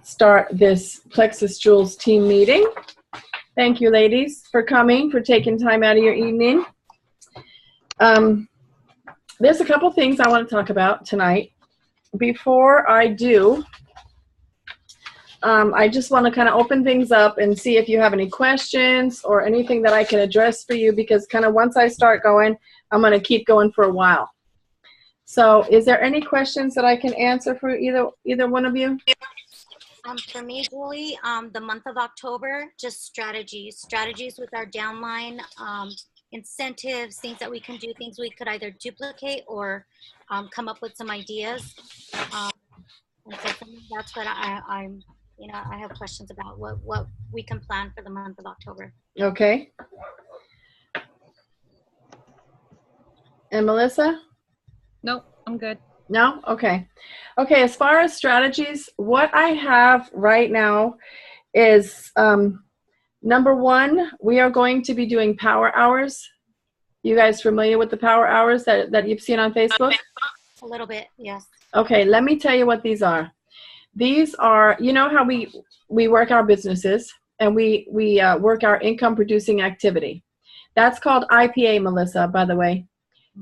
start this Plexus Jewels team meeting. Thank you, ladies, for coming, for taking time out of your evening. There's a couple things I want to talk about tonight. Before I do, I just want to kind of open things up and see if you have any questions or anything that I can address for you, because kind of once I start going, I'm going to keep going for a while. So is there any questions that I can answer for either one of you? For me, Julie, the month of October, just strategies with our downline, incentives, things that we can do, things we could either duplicate or come up with some ideas. And so for me, that's what I'm, you know, I have questions about what we can plan for the month of October. Okay. And Melissa? Nope, I'm good. No? Okay. Okay, as far as strategies, what I have right now is, number one, we are going to be doing power hours. You guys familiar with the power hours that you've seen on Facebook? A little bit, yes. Okay, let me tell you what these are. These are, you know how we work our businesses and we work our income producing activity. That's called IPA, Melissa, by the way.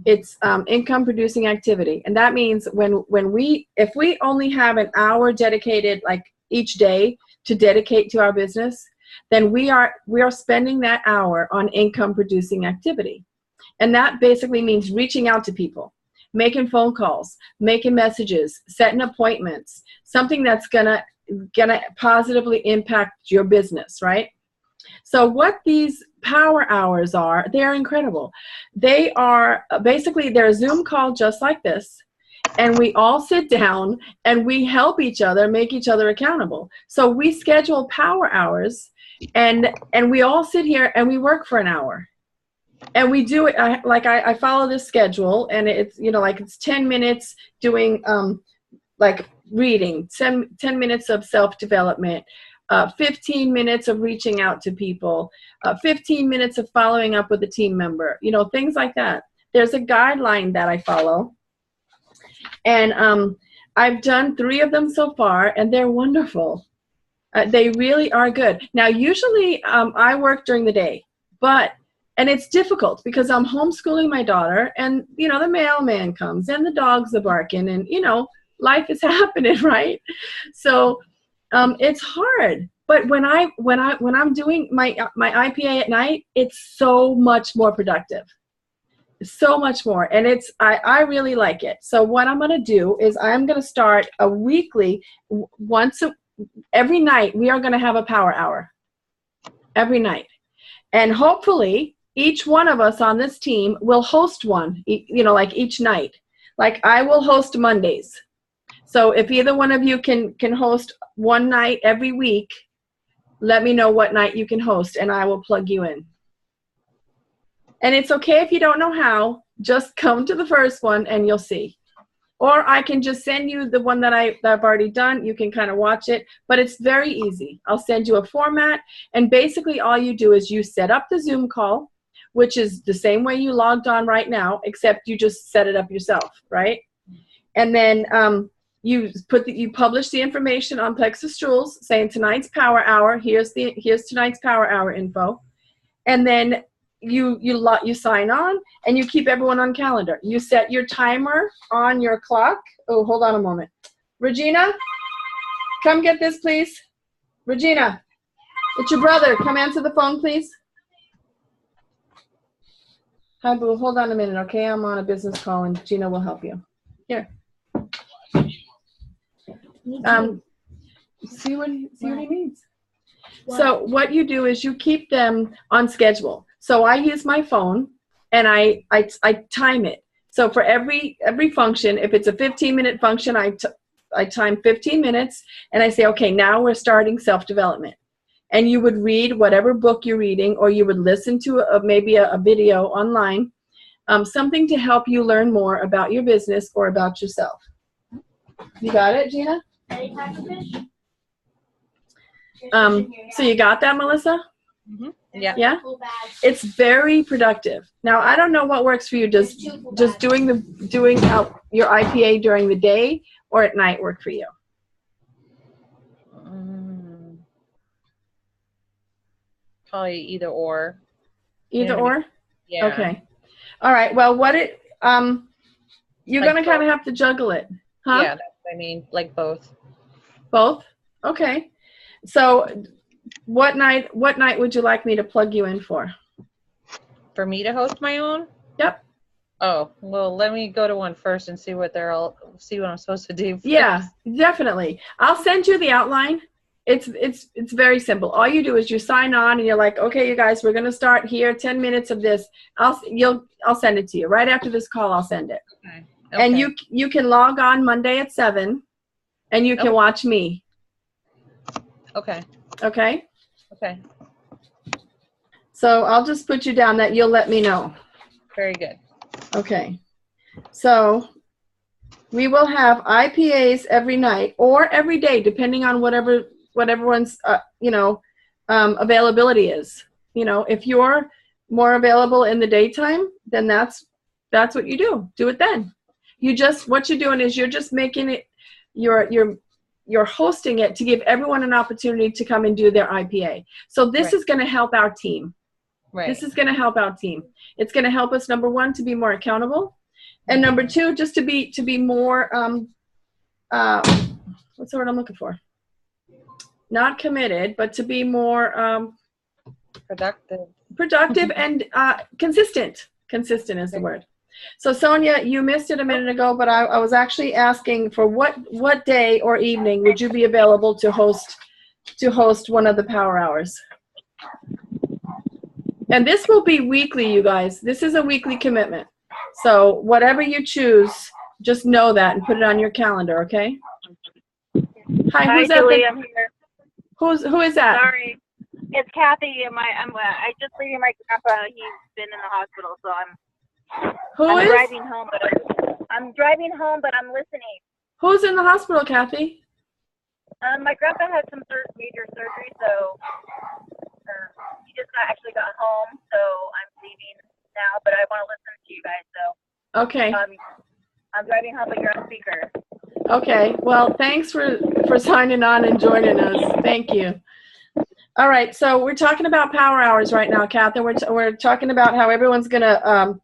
It's income producing activity. And that means if we only have an hour dedicated, like each day, to dedicate to our business, then we are spending that hour on income producing activity. And that basically means reaching out to people, making phone calls, making messages, setting appointments, something that's gonna positively impact your business, right? So what these power hours are, they're incredible. They are basically, they're a Zoom call just like this, and we all sit down and we help each other, make each other accountable. So we schedule power hours, and we all sit here and we work for an hour. And we do it, I follow this schedule, and it's, you know, like it's 10 minutes doing like reading, 10 minutes of self-development, 15 minutes of reaching out to people, 15 minutes of following up with a team member, you know, things like that. There's a guideline that I follow. And I've done 3 of them so far, and they're wonderful. They really are good. Now, usually I work during the day, and it's difficult because I'm homeschooling my daughter, and, you know, the mailman comes and the dogs are barking, and, you know, life is happening, right? So it's hard. But when I'm doing my IPA at night, it's so much more productive. So much more. And I really like it. So what I'm going to do is I'm going to start a weekly, every night we are going to have a power hour. Every night. And hopefully each one of us on this team will host one, you know, like each night. Like I will host Mondays. So if either one of you can host one night every week, let me know what night you can host and I will plug you in. And it's okay if you don't know how, just come to the first one and you'll see. Or I can just send you the one that I've already done. You can kind of watch it, but it's very easy. I'll send you a format, and basically all you do is you set up the Zoom call, which is the same way you logged on right now, except you just set it up yourself, right? And then you publish the information on Plexus Jewels saying tonight's power hour. Here's tonight's power hour info, and then you sign on and you keep everyone on calendar. You set your timer on your clock. Oh, hold on a moment. Regina, come get this, please. Regina, it's your brother. Come answer the phone, please. Hi, boo. Hold on a minute, okay? I'm on a business call and Gina will help you. Here. See what he needs. So what you do is you keep them on schedule. So I use my phone and I time it. So for every function, if it's a 15-minute function, I time 15 minutes and I say, okay, now we're starting self-development. And you would read whatever book you're reading, or you would listen to maybe a video online, something to help you learn more about your business or about yourself. You got it, Gina? Any type of fish? So you got that, Melissa? Mm-hmm. Yeah. Yeah? It's very productive. Now, I don't know what works for you. Does just doing your IPA during the day or at night work for you? probably either or. You Either know what I or? mean? Yeah. Okay. All right. Well, you're Like going to kind of both. have to juggle it. Huh? Yeah, that's what I mean. Like both. Both? Okay. So what night would you like me to plug you in for? For me to host my own? Yep. Oh, well, let me go to one first and see what I'm supposed to do first. Yeah, definitely. I'll send you the outline. It's very simple. All you do is you sign on and you're like, okay, you guys, we're going to start here, 10 minutes of this. I'll send it to you. Right after this call, I'll send it. Okay. And you can log on Monday at 7 and you can watch me. Okay. Okay? Okay. So I'll just put you down that you'll let me know. Very good. Okay. So we will have IPAs every night or every day, depending on what everyone's availability is. You know, if you're more available in the daytime, then that's what you do. Do it then. What you're doing is you're just making it. You're hosting it to give everyone an opportunity to come and do their IPA. So this is going to help our team. Right. This is going to help our team. It's going to help us, number one, to be more accountable. And number two, just to be more, what's the word I'm looking for? Not committed, but to be more productive and consistent. Consistent is the word. So Sonia, you missed it a minute ago, but I was actually asking for what day or evening would you be available to host one of the power hours? And this will be weekly, you guys. This is a weekly commitment. So whatever you choose, just know that and put it on your calendar, okay? Hi, who's that? Julie, I'm here. Who is that? Sorry, it's Kathy. I just leaving my grandpa. He's been in the hospital, so I'm driving home. I'm driving home, but I'm listening. Who's in the hospital, Kathy? My grandpa had some major surgery, so he just actually got home. So I'm leaving now, but I want to listen to you guys. So okay. I'm driving home, but you're on speaker. Okay. Well, thanks for signing on and joining us. Thank you. All right. So we're talking about power hours right now, Kathy. We're talking about how everyone's gonna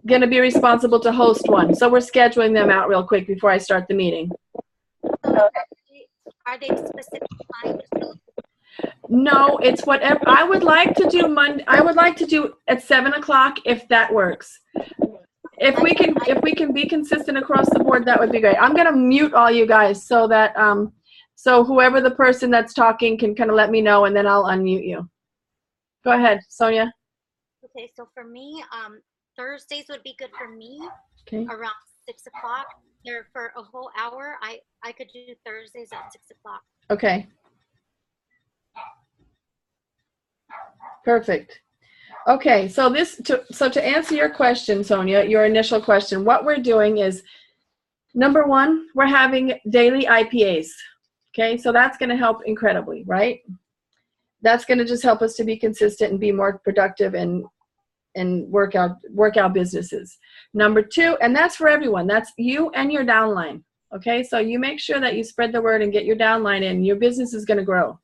be responsible to host one. So we're scheduling them out real quick before I start the meeting. Are they specific times? No, it's whatever. I would like to do Monday. I would like to do at 7 o'clock if that works. If we can be consistent across the board, that would be great. I'm gonna mute all you guys so that so whoever the person that's talking can kind of let me know, and then I'll unmute you. Go ahead, Sonia. Okay, so for me, Thursdays would be good for me. Okay. Around 6 o'clock. There for a whole hour. I could do Thursdays at 6 o'clock. Okay. Perfect. Okay, so to answer your question, Sonia, your initial question, what we're doing is, number one, we're having daily IPAs. Okay, so that's going to help incredibly, right? That's going to just help us to be consistent and be more productive and work out businesses. Number two, and that's for everyone. That's you and your downline. Okay, so you make sure that you spread the word and get your downline in. Your business is going to grow.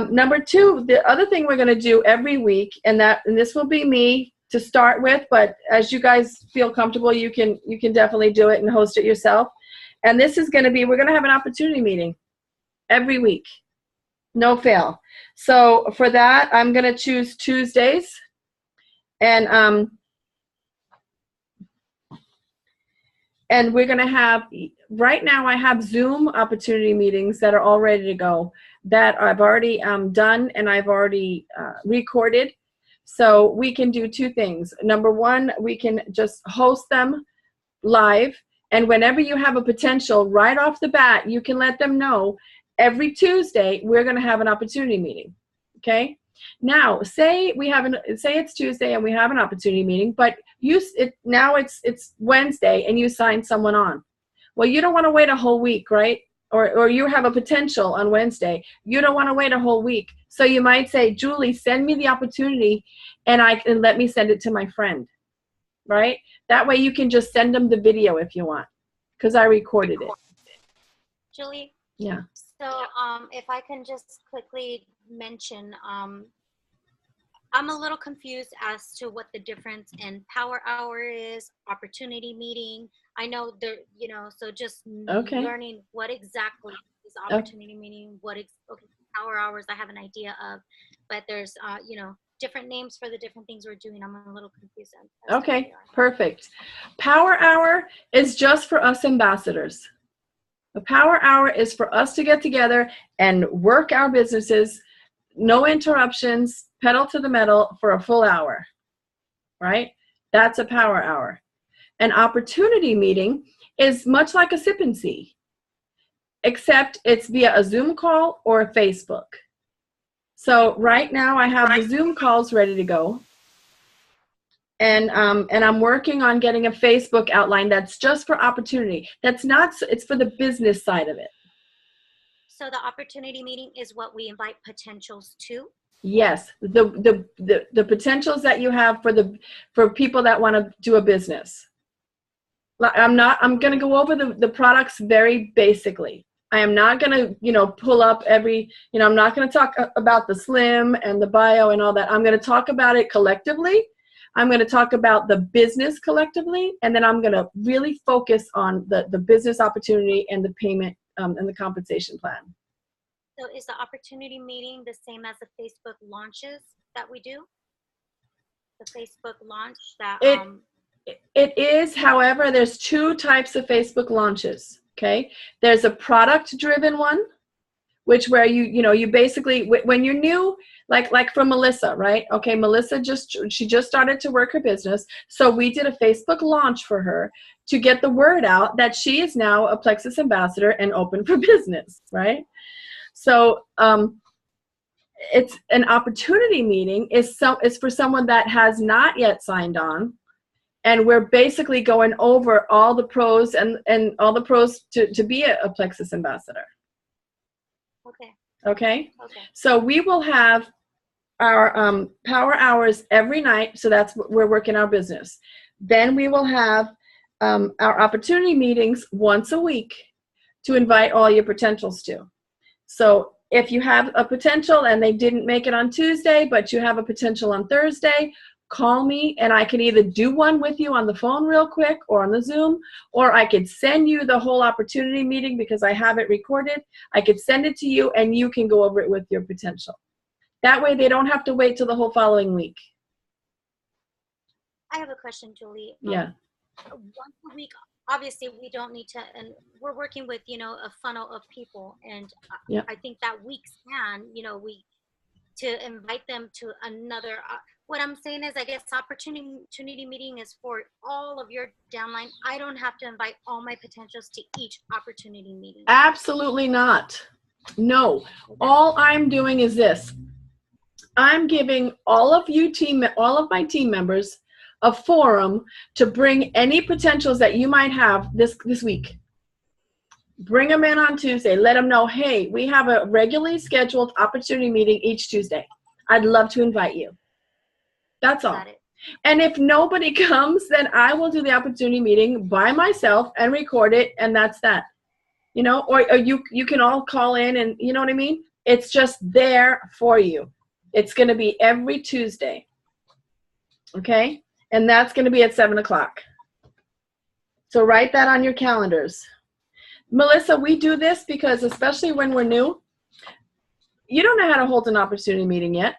Number two, the other thing we're going to do every week, and this will be me to start with, but as you guys feel comfortable, you can definitely do it and host it yourself. And this is going to be, we're going to have an opportunity meeting every week, no fail. So for that, I'm going to choose Tuesdays, and we're going to have, right now I have Zoom opportunity meetings that are all ready to go that I've already done and I've already recorded. So we can do two things. Number one, we can just host them live. And whenever you have a potential, right off the bat, you can let them know every Tuesday we're going to have an opportunity meeting. Okay? Now, say it's Tuesday and we have an opportunity meeting, but now it's Wednesday and you sign someone on. Well, you don't want to wait a whole week, right? Or you have a potential on Wednesday. You don't want to wait a whole week. So you might say, Julie, send me the opportunity and let me send it to my friend, right? That way you can just send them the video if you want, because I recorded it. Julie? Yeah. So if I can just quickly mention, I'm a little confused as to what the difference in power hour is, opportunity meeting. I know there, so just Okay. learning what exactly is opportunity meeting, okay, power hours I have an idea of, but there's, different names for the different things we're doing. I'm a little confused. Okay, perfect. Power hour is just for us ambassadors. The power hour is for us to get together and work our businesses, no interruptions, pedal to the metal for a full hour, right? That's a power hour. An opportunity meeting is much like a sip and see, except it's via a Zoom call or a Facebook. So right now I have the Zoom calls ready to go. And I'm working on getting a Facebook outline that's just for opportunity. That's not, it's for the business side of it. So the opportunity meeting is what we invite potentials to? Yes, the potentials that you have for people that want to do a business. I'm going to go over the products very basically. I am not going to, pull up every, I'm not going to talk about the slim and the bio and all that. I'm going to talk about it collectively. I'm going to talk about the business collectively, and then I'm going to really focus on the business opportunity and the payment and the compensation plan. So is the opportunity meeting the same as the Facebook launches that we do? The Facebook launch that it is, however, there's two types of Facebook launches. Okay, there's a product-driven one, where you basically, when you're new, like for Melissa, right? Okay, Melissa she just started to work her business, so we did a Facebook launch for her to get the word out that she is now a Plexus ambassador and open for business, right? So it's an opportunity meeting is for someone that has not yet signed on, and we're basically going over all the pros and all the pros to be a Plexus ambassador. Okay. So we will have our power hours every night. So that's what we're working our business. Then we will have our opportunity meetings once a week to invite all your potentials to. So if you have a potential and they didn't make it on Tuesday, but you have a potential on Thursday, call me and I can either do one with you on the phone real quick or on the Zoom, or I could send you the whole opportunity meeting because I have it recorded. I could send it to you and you can go over it with your potential. That way they don't have to wait till the whole following week. I have a question, Julie. Yeah. Once a week, obviously we don't need to, and we're working with, a funnel of people, and yeah. I think that week span, to invite them to another, what I'm saying is, I guess opportunity meeting is for all of your downline. I don't have to invite all my potentials to each opportunity meeting. Absolutely not. No. All I'm doing is this. I'm giving all of my team members a forum to bring any potentials that you might have this week. Bring them in on Tuesday. Let them know, hey, we have a regularly scheduled opportunity meeting each Tuesday. I'd love to invite you. That's all. And if nobody comes, then I will do the opportunity meeting by myself and record it, and that's that. Or you can all call in, and you know what I mean? It's just there for you. It's going to be every Tuesday. Okay? And that's going to be at 7 o'clock. So write that on your calendars. Melissa, we do this because, especially when we're new, you don't know how to hold an opportunity meeting yet,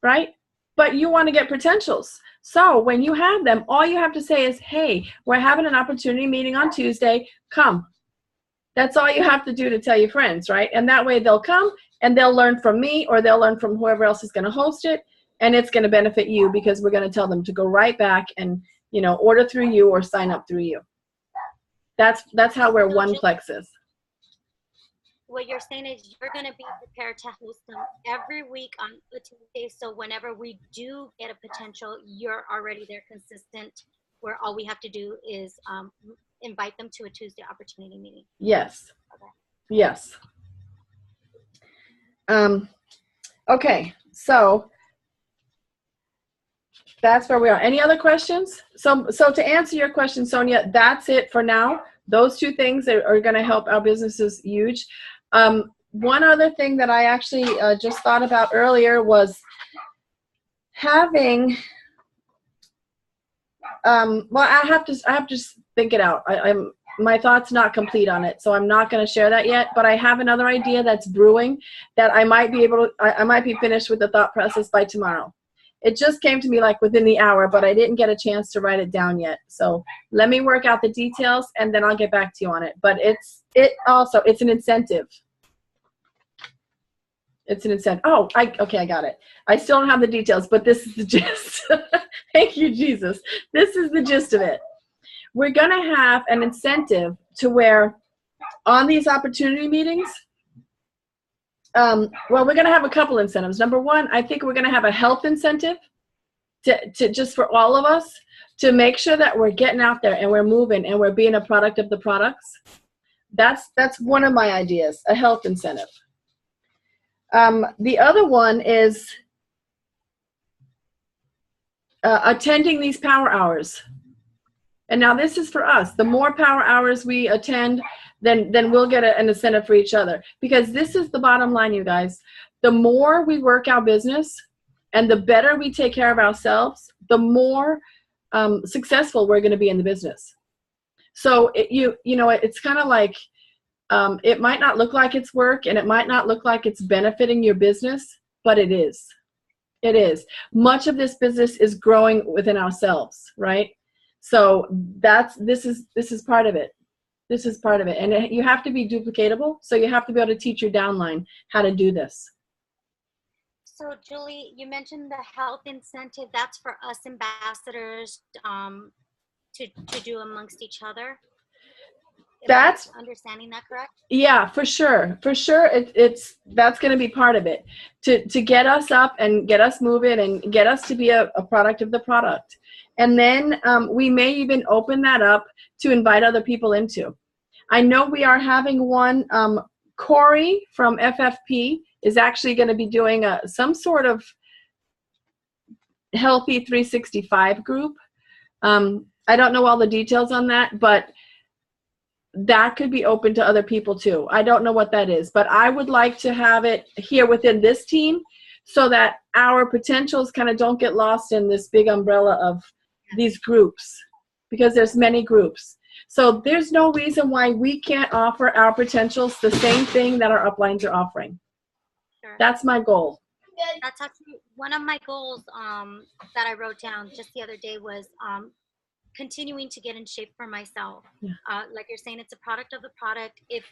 right? But you want to get potentials. So when you have them, all you have to say is, hey, we're having an opportunity meeting on Tuesday. Come. That's all you have to do to tell your friends, right? And that way they'll come and they'll learn from me, or they'll learn from whoever else is going to host it. And it's going to benefit you because we're going to tell them to go right back and, order through you or sign up through you. That's how we're one Plexus. What you're saying is you're going to be prepared to host them every week on a Tuesday. So whenever we do get a potential, you're already there consistent, where all we have to do is invite them to a Tuesday opportunity meeting. Yes. Okay. Yes. Okay. So that's where we are. Any other questions? So to answer your question, Sonia, that's it for now. Those two things are going to help our businesses huge. One other thing that I actually just thought about earlier was having, well, I have to think it out. My thought's not complete on it, so I'm not going to share that yet, but I have another idea that's brewing that I might be able to, I might be finished with the thought process by tomorrow. It just came to me like within the hour, but I didn't get a chance to write it down yet. So let me work out the details and then I'll get back to you on it. But it's an incentive. It's an incentive. Oh, okay, I got it. I still don't have the details, but this is the gist. Thank you, Jesus. This is the gist of it. We're going to have an incentive to where on these opportunity meetings, well, we're going to have a couple incentives. Number one, I think we're going to have a health incentive to just for all of us to make sure that we're getting out there and we're moving and we're being a product of the products. That's one of my ideas, a health incentive. The other one is attending these power hours. And now this is for us. The more power hours we attend, then we'll get an incentive for each other. Because this is the bottom line, you guys. The more we work our business and the better we take care of ourselves, the more successful we're going to be in the business. So it's kind of like it might not look like it's work and it might not look like it's benefiting your business, but it is. It is. Much of this business is growing within ourselves, right? So this is part of it. This is part of it. And you have to be duplicatable. So you have to be able to teach your downline how to do this. So Julie, you mentioned the health incentive. That's for us ambassadors to do amongst each other. That's understanding that correct? Yeah, for sure. For sure. That's going to be part of it to get us up and get us moving and get us to be a product of the product. And then we may even open that up to invite other people into. I know we are having one. Corey from FFP is actually going to be doing some sort of healthy 365 group. I don't know all the details on that, but that could be open to other people too. I don't know what that is, but I would like to have it here within this team so that our potentials kind of don't get lost in this big umbrella of these groups, because there's many groups. So there's no reason why we can't offer our potentials the same thing that our uplines are offering. Sure. That's my goal. That's actually one of my goals that I wrote down just the other day was continuing to get in shape for myself. Yeah. Like you're saying, it's a product of the product. If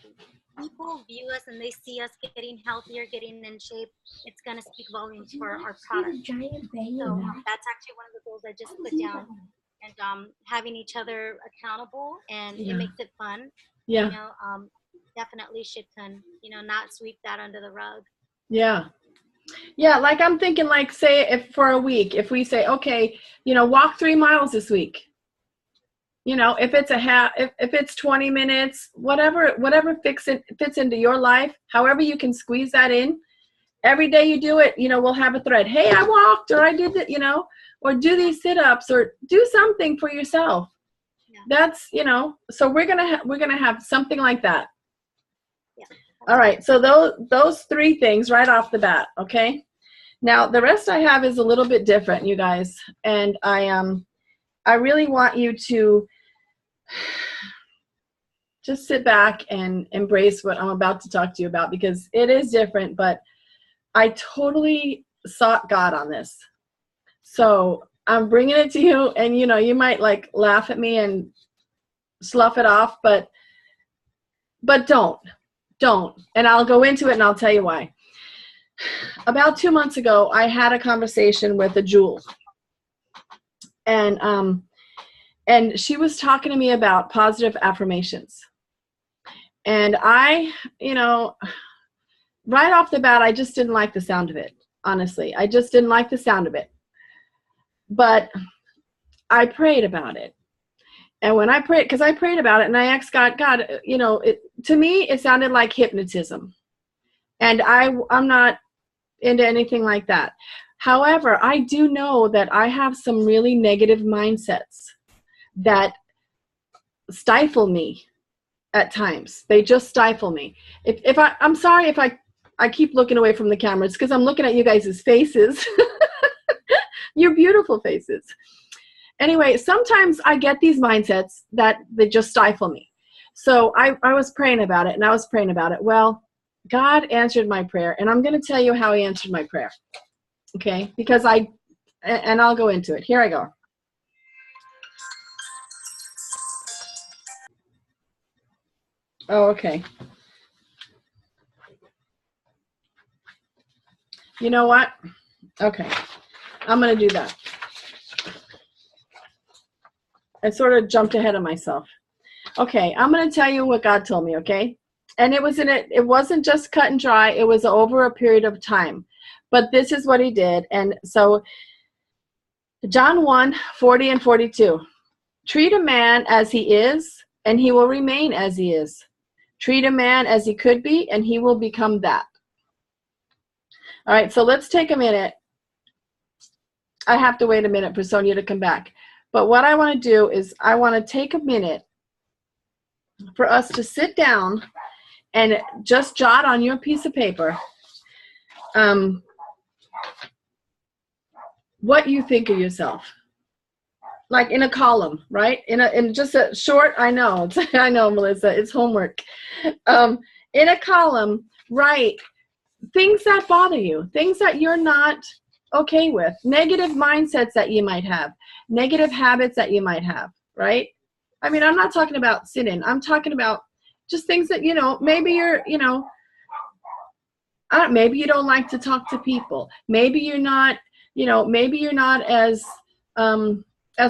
people view us and they see us getting healthier, getting in shape, it's going to speak volumes for our product. So that's actually one of the goals I just put down. And having each other accountable, and it makes it fun. Yeah. Definitely should not sweep that under the rug. Yeah. Yeah, like I'm thinking, like, say if for a week, if we say, okay, walk 3 miles this week. If it's if it's 20 minutes, whatever fits into your life, however you can squeeze that in. Every day you do it, we'll have a thread. Hey, I walked, or I did it, or do these sit-ups, or do something for yourself. Yeah. That's, so we're gonna have something like that. Yeah. All right. So those 3 things right off the bat. Okay. Now the rest I have is a little bit different, you guys, and I really want you to just sit back and embrace what I'm about to talk to you about, because it is different, but I totally sought God on this. So I'm bringing it to you, and you might like laugh at me and slough it off, but don't. And I'll go into it and I'll tell you why. About 2 months ago, I had a conversation with a Jewel, and she was talking to me about positive affirmations. And I, right off the bat, I just didn't like the sound of it. Honestly, I just didn't like the sound of it. But I prayed about it. And when I prayed, because I prayed about it and I asked God, to me, it sounded like hypnotism. And I'm not into anything like that. However, I do know that I have some really negative mindsets that stifle me at times. They just stifle me. I'm sorry if I keep looking away from the camera. It's because I'm looking at you guys' faces. You're beautiful faces. Anyway, sometimes I get these mindsets that they just stifle me. So I was praying about it, and I was praying about it. Well, God answered my prayer, and I'm going to tell you how he answered my prayer. Okay? Because and I'll go into it. Here I go. Oh, okay. You know what? Okay. I'm going to do that. I sort of jumped ahead of myself. Okay, I'm going to tell you what God told me, okay? And it wasn't just cut and dry. It was over a period of time. But this is what he did. And so John 1:40 and 42. Treat a man as he is, and he will remain as he is. Treat a man as he could be, and he will become that. All right, so let's take a minute. I have to wait a minute for Sonia to come back. But what I want to do is I want to take a minute for us to sit down and just jot on your piece of paper what you think of yourself. Like in a column, right? In just a short, I know, Melissa, it's homework. In a column, write things that bother you, things that you're not okay with, negative mindsets that you might have, negative habits that you might have, right? I mean, I'm not talking about sinning. I'm talking about just things that, maybe you're, maybe you don't like to talk to people. Maybe you're not, maybe you're not as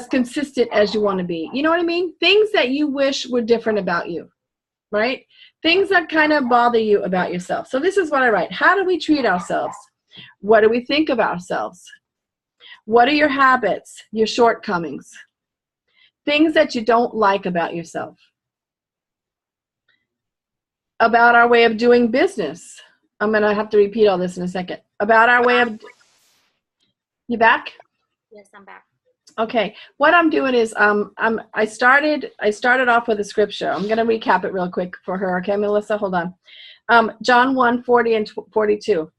consistent as you want to be. You know what I mean? Things that you wish were different about you, right? Things that kind of bother you about yourself. So this is what I write. How do we treat ourselves? What do we think of ourselves? What are your habits, your shortcomings? Things that you don't like about yourself. About our way of doing business. I'm going to have to repeat all this in a second. About our way of... You back? Yes, I'm back. Okay. What I'm doing is I started off with a scripture. I'm going to recap it real quick for her. Okay, Melissa, hold on. John 1:40 and 42.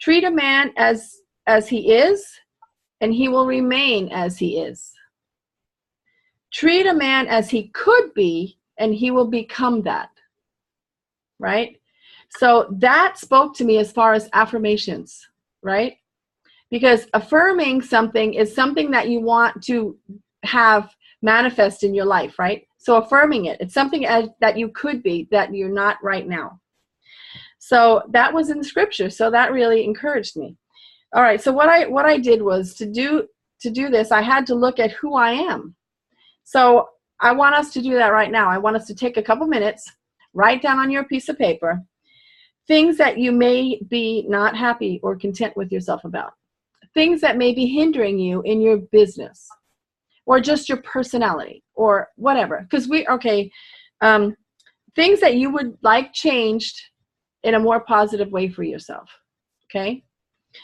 Treat a man as he is, and he will remain as he is. Treat a man as he could be, and he will become that. Right? So that spoke to me as far as affirmations, right? Because affirming something is something that you want to have manifest in your life, right? So affirming it, it's something that you could be that you're not right now. So that was in the scripture. So that really encouraged me. All right. So what I did was to do this, I had to look at who I am. So I want us to do that right now. I want us to take a couple minutes, write down on your piece of paper things that you may be not happy or content with yourself about. Things that may be hindering you in your business or just your personality or whatever. Because things that you would like changed in a more positive way for yourself. Okay.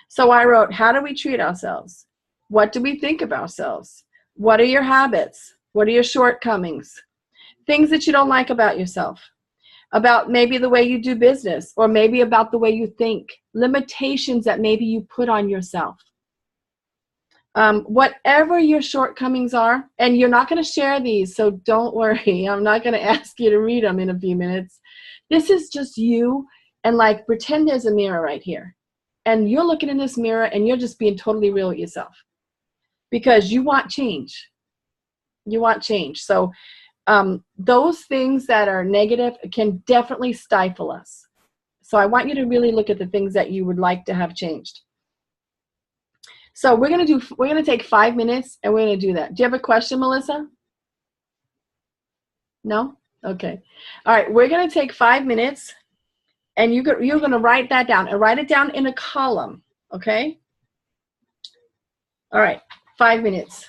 So I wrote, how do we treat ourselves? What do we think of ourselves? What are your habits? What are your shortcomings? Things that you don't like about yourself. About maybe the way you do business, or maybe about the way you think. Limitations that maybe you put on yourself. Whatever your shortcomings are, and you're not going to share these, so don't worry. I'm not going to ask you to read them in a few minutes. This is just you, and like pretend there's a mirror right here. And you're looking in this mirror, and you're just being totally real with yourself. Because you want change. You want change. So those things that are negative can definitely stifle us. So I want you to really look at the things that you would like to have changed. So we're going to take 5 minutes and we're going to do that. Do you have a question, Melissa? No? Okay. All right. We're going to take 5 minutes and you're going to write that down and write it down in a column. Okay. All right. 5 minutes.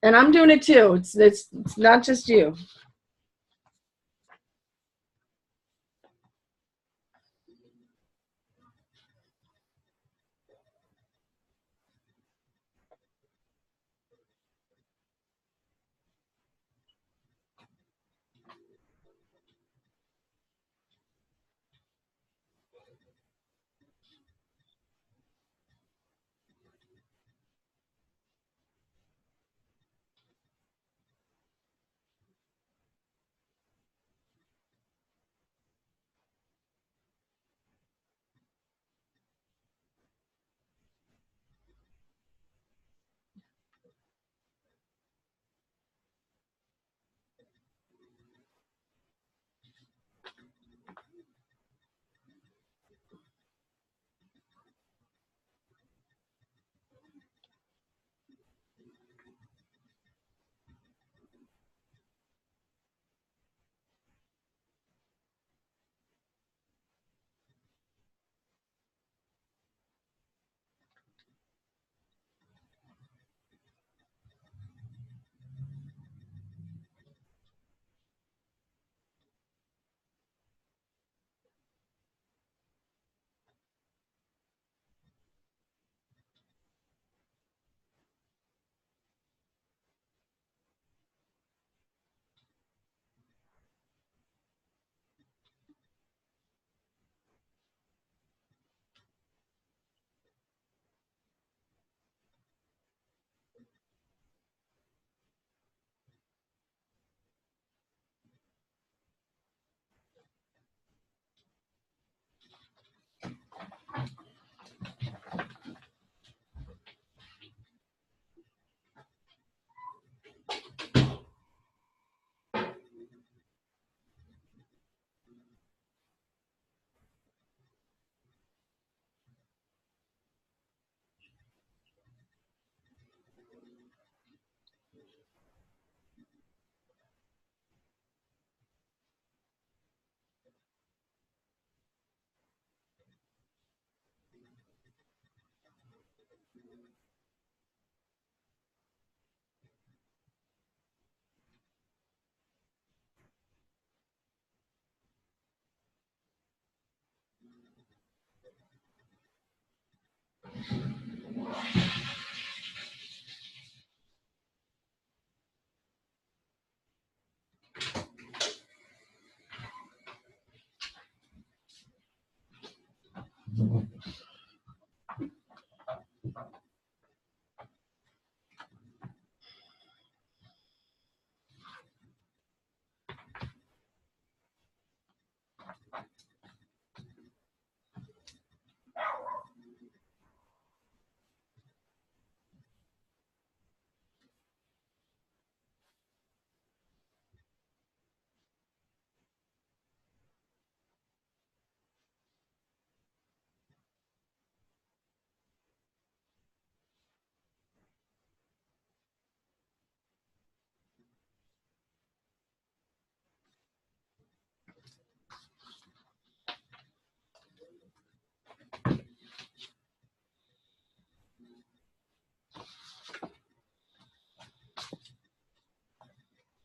And I'm doing it too. It's not just you.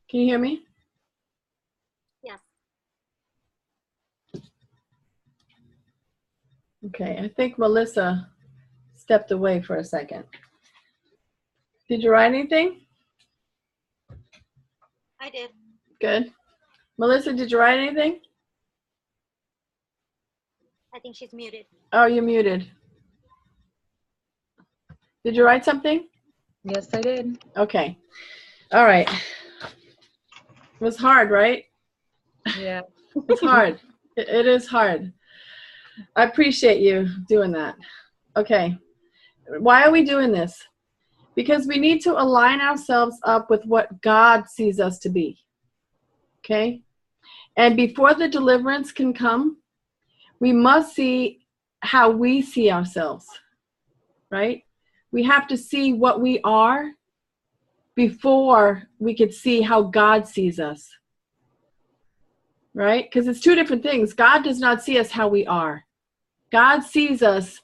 Can you hear me? Yes. Okay, I think Melissa stepped away for a second. Did you write anything? I did. Good. Melissa, did you write anything? I think she's muted. Oh, you're muted. Did you write something? Yes, I did. Okay. All right. It was hard, right? Yeah. It's hard. It is hard. I appreciate you doing that. Okay. Why are we doing this? Because we need to align ourselves up with what God sees us to be. Okay? And before the deliverance can come, we must see how we see ourselves. Right? We have to see what we are before we could see how God sees us. Right? Because it's two different things. God does not see us how we are. God sees us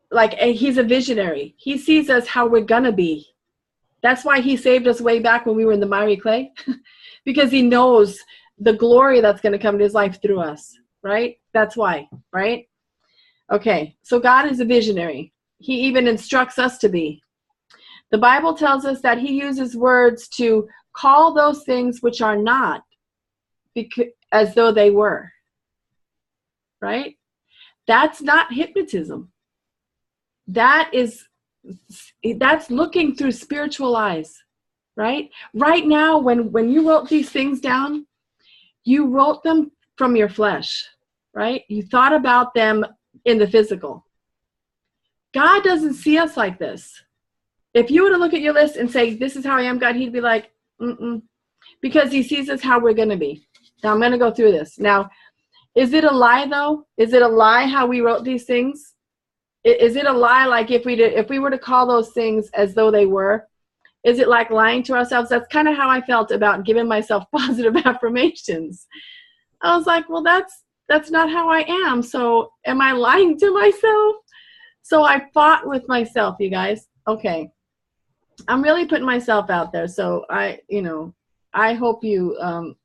like he's a visionary. He sees us how we're going to be. That's why he saved us way back when we were in the miry clay. Because he knows the glory that's going to come to his life through us. Right? That's why. Right? Okay. So God is a visionary. He even instructs us to be. The Bible tells us that he uses words to call those things which are not as though they were. Right? That's not hypnotism. That's looking through spiritual eyes. Right? Right now, when you wrote these things down, you wrote them from your flesh. Right? You thought about them in the physical. God doesn't see us like this. If you were to look at your list and say, this is how I am, God, he'd be like, mm-mm. Because he sees us how we're going to be. Now, I'm going to go through this. Now, is it a lie, though? Is it a lie how we wrote these things? Is it a lie, like if we were to call those things as though they were? Is it like lying to ourselves? That's kind of how I felt about giving myself positive affirmations. I was like, well, that's not how I am. So am I lying to myself? So I fought with myself, you guys. Okay. I'm really putting myself out there. So I hope you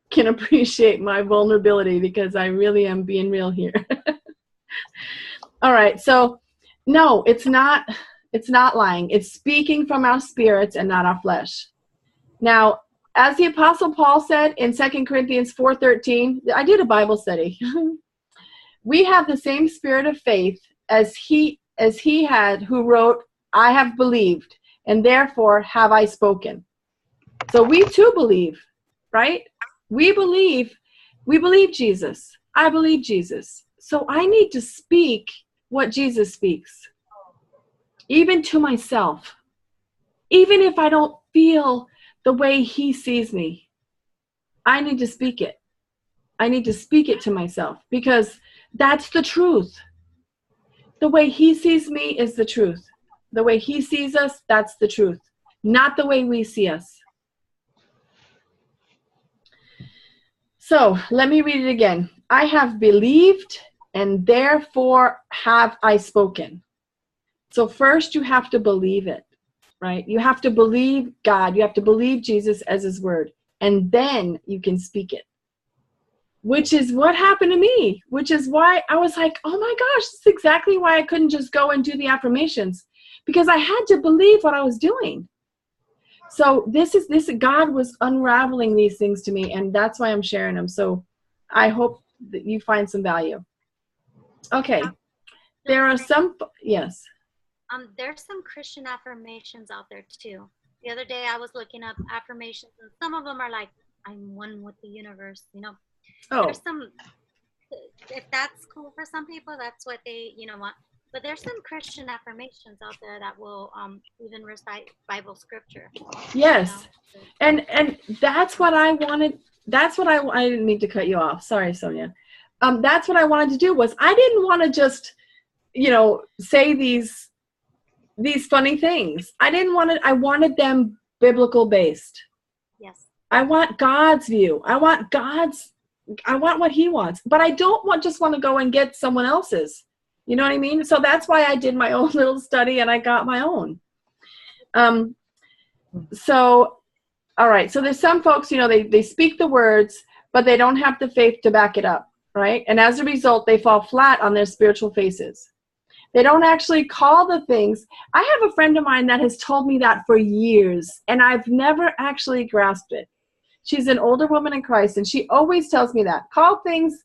can appreciate my vulnerability, because I really am being real here. All right. So no, it's not lying. It's speaking from our spirits and not our flesh. Now, as the Apostle Paul said in 2 Corinthians 4:13, I did a Bible study. We have the same spirit of faith as he had who wrote, I have believed, and therefore have I spoken. So we too believe, right? We believe Jesus. I believe Jesus. So I need to speak what Jesus speaks, even to myself. Even if I don't feel the way he sees me, I need to speak it. I need to speak it to myself, because that's the truth. The way he sees me is the truth. The way he sees us, that's the truth. Not the way we see us. So let me read it again. I have believed, and therefore have I spoken. So first you have to believe it, right? You have to believe God. You have to believe Jesus as his word. And then you can speak it. which is what happened to me, which is why I was like, oh my gosh, this is exactly why I couldn't just go and do the affirmations, because I had to believe what I was doing. So this God was unraveling these things to me, and that's why I'm sharing them. So I hope that you find some value. Okay. There are some, yes. There's some Christian affirmations out there too. The other day I was looking up affirmations, and some of them are like, I'm one with the universe, you know. Oh. There's some, if that's cool for some people, that's what they, you know, want. But there's some Christian affirmations out there that will even recite Bible scripture. Yes. You know? And that's what I wanted. That's what I didn't mean to cut you off. Sorry, Sonia. That's what I wanted to do. Was I didn't want to just, you know, say these funny things. I wanted them biblical based. Yes. I want God's view. I want what he wants, but I don't just want to go and get someone else's. You know what I mean? So that's why I did my own little study and I got my own. So, all right. So there's some folks, you know, they speak the words, but they don't have the faith to back it up, right? And as a result, they fall flat on their spiritual faces. They don't actually call the things. I have a friend of mine that has told me that for years, and I've never actually grasped it. She's an older woman in Christ, and she always tells me that. Call things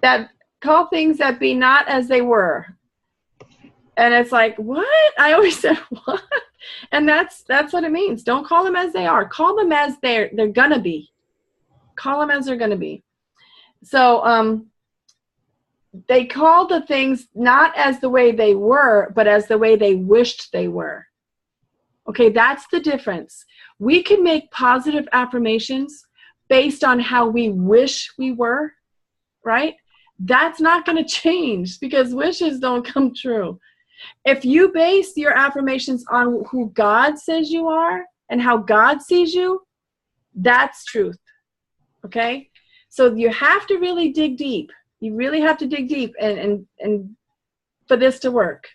that be not as they were. And it's like, what? I always said, what? And that's what it means. Don't call them as they are. Call them as they're gonna be. Call them as they're gonna be. So they call the things not as the way they were, but as the way they wished they were. Okay, that's the difference. We can make positive affirmations based on how we wish we were, right? That's not going to change because wishes don't come true. If you base your affirmations on who God says you are and how God sees you, that's truth. Okay? So you have to really dig deep. You really have to dig deep and for this to work.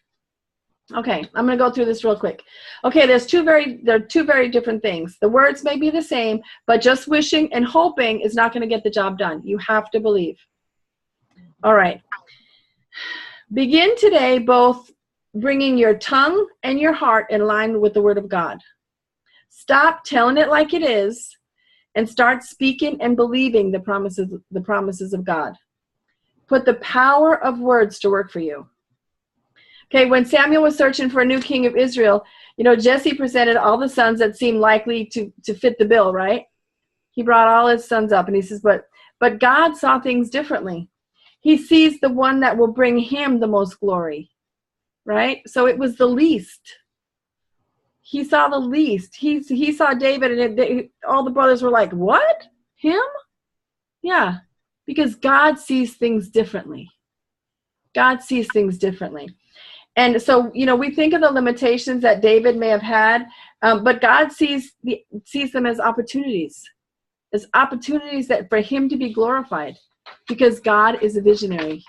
Okay, I'm going to go through this real quick. Okay, there are two very different things. The words may be the same, but just wishing and hoping is not going to get the job done. You have to believe. All right. Begin today both bringing your tongue and your heart in line with the Word of God. Stop telling it like it is and start speaking and believing the promises of God. Put the power of words to work for you. Okay, when Samuel was searching for a new king of Israel, you know, Jesse presented all the sons that seemed likely to fit the bill, right? He brought all his sons up, and he says, but God saw things differently. He sees the one that will bring him the most glory, right? So it was the least. He saw the least. He saw David, and all the brothers were like, what? Him? Yeah, because God sees things differently. God sees things differently. And so, you know, we think of the limitations that David may have had, but God sees them as opportunities that for him to be glorified, because God is a visionary.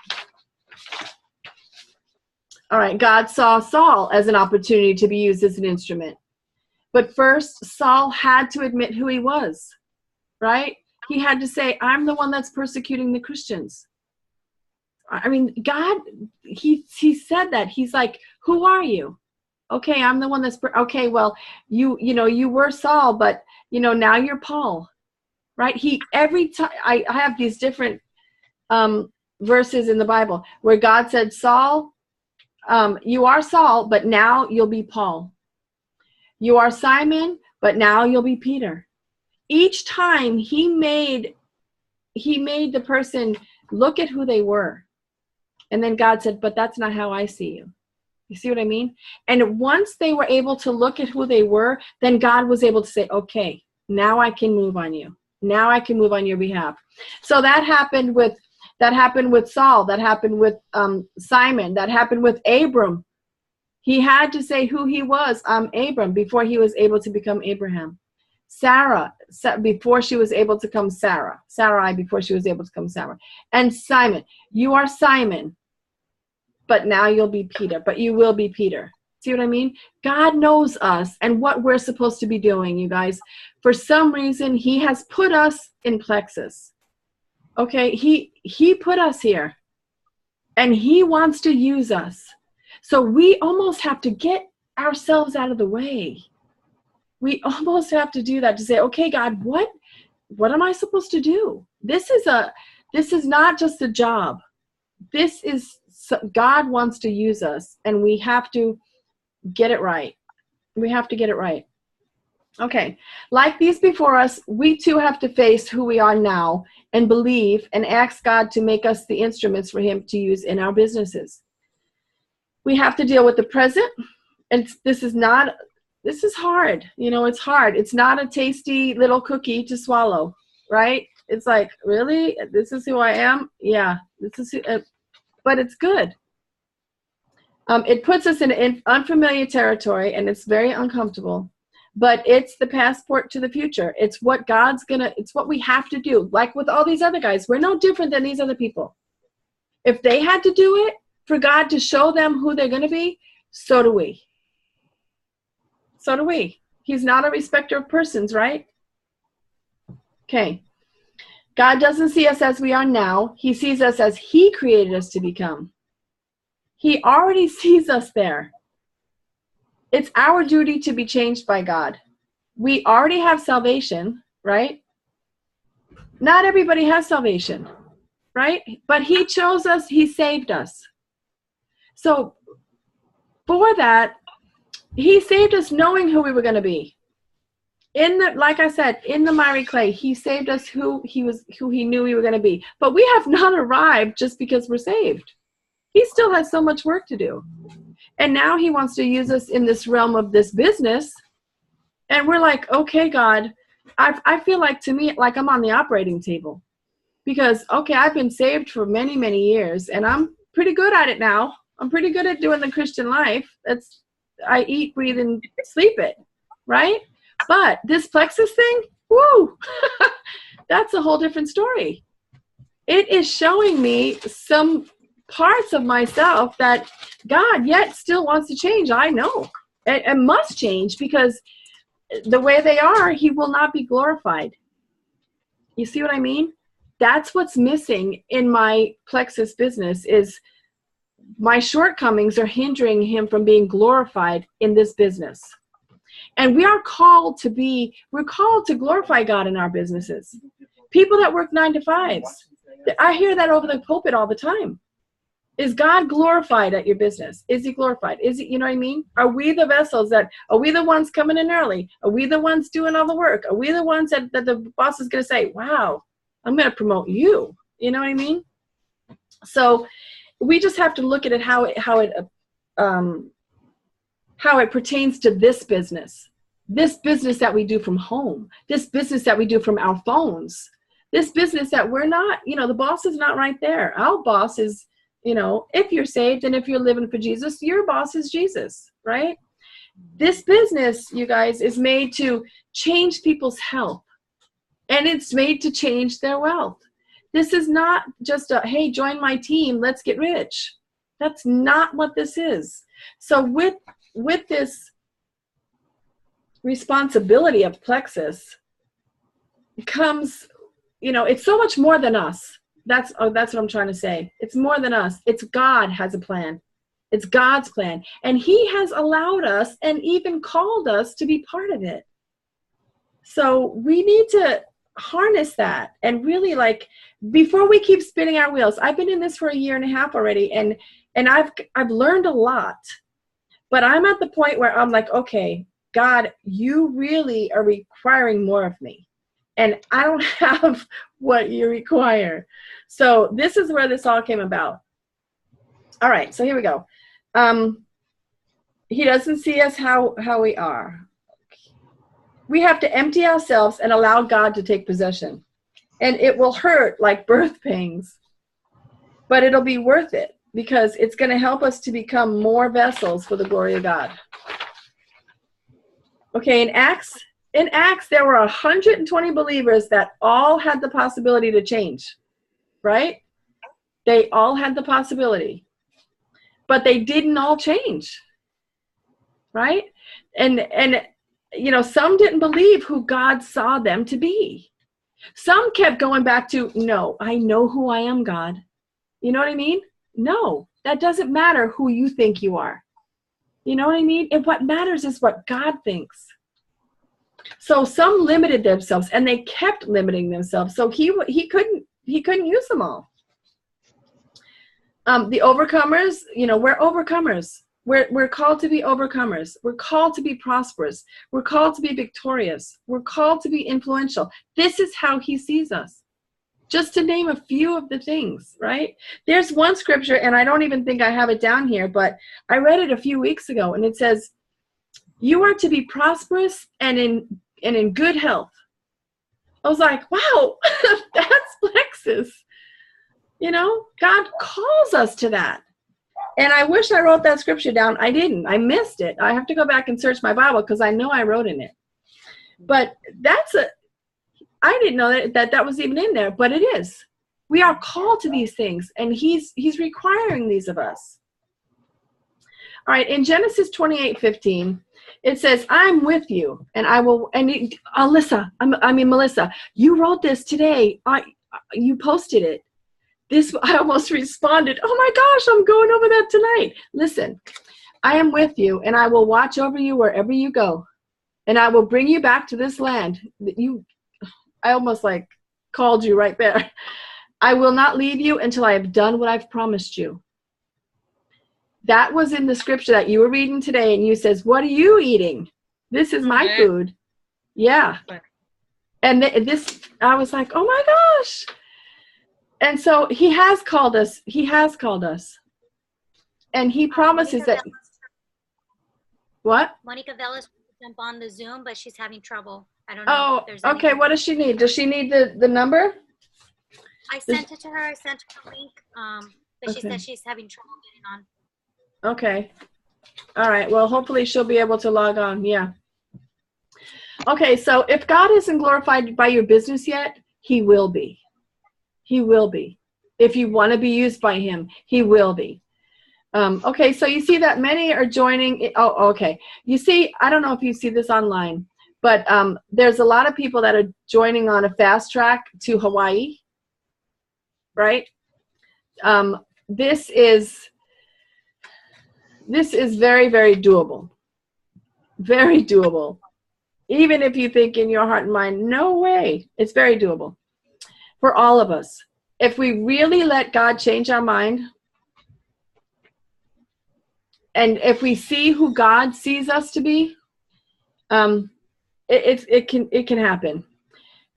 All right, God saw Saul as an opportunity to be used as an instrument. But first, Saul had to admit who he was, right? He had to say, I'm the one that's persecuting the Christians. I mean, God, he said that. He's like, who are you? Okay, I'm the one that's, okay, well, you were Saul, but, you know, now you're Paul, right? Every time, I have these different verses in the Bible where God said, Saul, you are Saul, but now you'll be Paul. You are Simon, but now you'll be Peter. Each time he made the person look at who they were. And then God said, but that's not how I see you. You see what I mean? And once they were able to look at who they were, then God was able to say, okay, now I can move on you. Now I can move on your behalf. So that happened with Saul. That happened with Simon. That happened with Abram. He had to say who he was. I'm Abram before he was able to become Abraham. Sarah, before she was able to become Sarah. Sarai, before she was able to become Sarah. And Simon, you are Simon, but now you'll be Peter, but you will be Peter. See what I mean? God knows us and what we're supposed to be doing, you guys. For some reason, he has put us in plexus. Okay, he put us here, and he wants to use us. So we almost have to get ourselves out of the way. We almost have to do that, to say, okay, God, what am I supposed to do? This is not just a job. God wants to use us, and we have to get it right. We have to get it right. Okay, like these before us, we too have to face who we are now and believe and ask God to make us the instruments for him to use in our businesses. We have to deal with the present, and this is hard. It's hard. It's not a tasty little cookie to swallow, right? It's like, really? This is who I am? Yeah, but it's good. It puts us in unfamiliar territory, and it's very uncomfortable. But it's the passport to the future. It's what it's what we have to do. Like with all these other guys, we're no different than these other people. If they had to do it for God to show them who they're going to be, so do we. So do we. He's not a respecter of persons, right? Okay. God doesn't see us as we are now. He sees us as he created us to become. He already sees us there. It's our duty to be changed by God. We already have salvation, right? Not everybody has salvation, right? But he chose us, he saved us. So for that, he saved us knowing who we were going to be. Like I said, in the miry clay, he saved us who he knew we were going to be. But we have not arrived just because we're saved. He still has so much work to do. And now he wants to use us in this realm of this business. And we're like, okay, God, I feel like, to me, like I'm on the operating table. Because, okay, I've been saved for many, many years, and I'm pretty good at it now. I'm pretty good at doing the Christian life. I eat, breathe, and sleep it, right? But this plexus thing, woo, that's a whole different story. It is showing me some parts of myself that God yet still wants to change. I know. It must change, because the way they are, he will not be glorified. You see what I mean? That's what's missing in my plexus business, is my shortcomings are hindering him from being glorified in this business. And we're called to glorify God in our businesses. People that work 9 to 5s, I hear that over the pulpit all the time. Is God glorified at your business? Is he glorified? Is it, you know what I mean? Are we the vessels are we the ones coming in early? Are we the ones doing all the work? Are we the ones that the boss is going to say, wow, I'm going to promote you? You know what I mean? So we just have to look at it, how it pertains to this business that we do from home, this business that we do from our phones, this business that we're not, the boss is not right there. Our boss is, if you're saved and if you're living for Jesus, your boss is Jesus, right? This business, you guys, is made to change people's health, and it's made to change their wealth. This is not just hey, join my team, let's get rich. That's not what this is. So with this responsibility of plexus comes, it's so much more than us. That's what I'm trying to say. It's more than us. It's God has a plan. It's God's plan. And he has allowed us and even called us to be part of it. So we need to harness that and really, before we keep spinning our wheels. I've been in this for 1.5 years already, and I've learned a lot. But I'm at the point where I'm like, okay, God, you really are requiring more of me. And I don't have what you require. So this is where this all came about. All right, so here we go. He doesn't see us how we are. We have to empty ourselves and allow God to take possession. And it will hurt like birth pains, but it'll be worth it, because it's going to help us to become more vessels for the glory of God. Okay, in Acts, there were 120 believers that all had the possibility to change, right? They all had the possibility, but they didn't all change, right? And some didn't believe who God saw them to be. Some kept going back to, no, I know who I am, God. You know what I mean? No, that doesn't matter who you think you are. You know what I mean? And what matters is what God thinks. So some limited themselves, and they kept limiting themselves. So he couldn't use them all. The overcomers, we're overcomers. We're called to be overcomers. We're called to be prosperous. We're called to be victorious. We're called to be influential. This is how he sees us. Just to name a few of the things, right? There's one scripture, and I don't even think I have it down here, but I read it a few weeks ago, and it says, you are to be prosperous and in good health. I was like, wow, that's Lexus. God calls us to that. And I wish I wrote that scripture down. I didn't. I missed it. I have to go back and search my Bible because I know I wrote in it. But I didn't know that was even in there, but it is. We are called to these things, and he's requiring these of us. All right, in Genesis 28:15, it says, I'm with you, and I will, Melissa, you wrote this today. You posted it. I almost responded, oh my gosh, I'm going over that tonight. Listen, I am with you, and I will watch over you wherever you go, and I will bring you back to this land. I almost called you right there. I will not leave you until I have done what I've promised you. That was in the scripture that you were reading today, and you says, what are you eating? This is my food. Yeah. And I was like, oh my gosh. And so he has called us. He has called us. And he promises that. What? Monica Velas jump on the Zoom, but she's having trouble. I don't know. If there's okay. What does she need? Does she need the number? I sent it to her. I sent her a link. But she said she's having trouble getting on. Okay. All right. Well, hopefully she'll be able to log on. Yeah. Okay. So if God isn't glorified by your business yet, he will be. He will be. If you want to be used by him, he will be. Okay, so you see that many are joining. Oh, okay. You see, I don't know if you see this online, but there's a lot of people that are joining on a fast track to Hawaii, right? This is very, very doable. Very doable. Even if you think in your heart and mind, no way, it's very doable. For all of us, if we really let God change our mind, and if we see who God sees us to be, it can happen.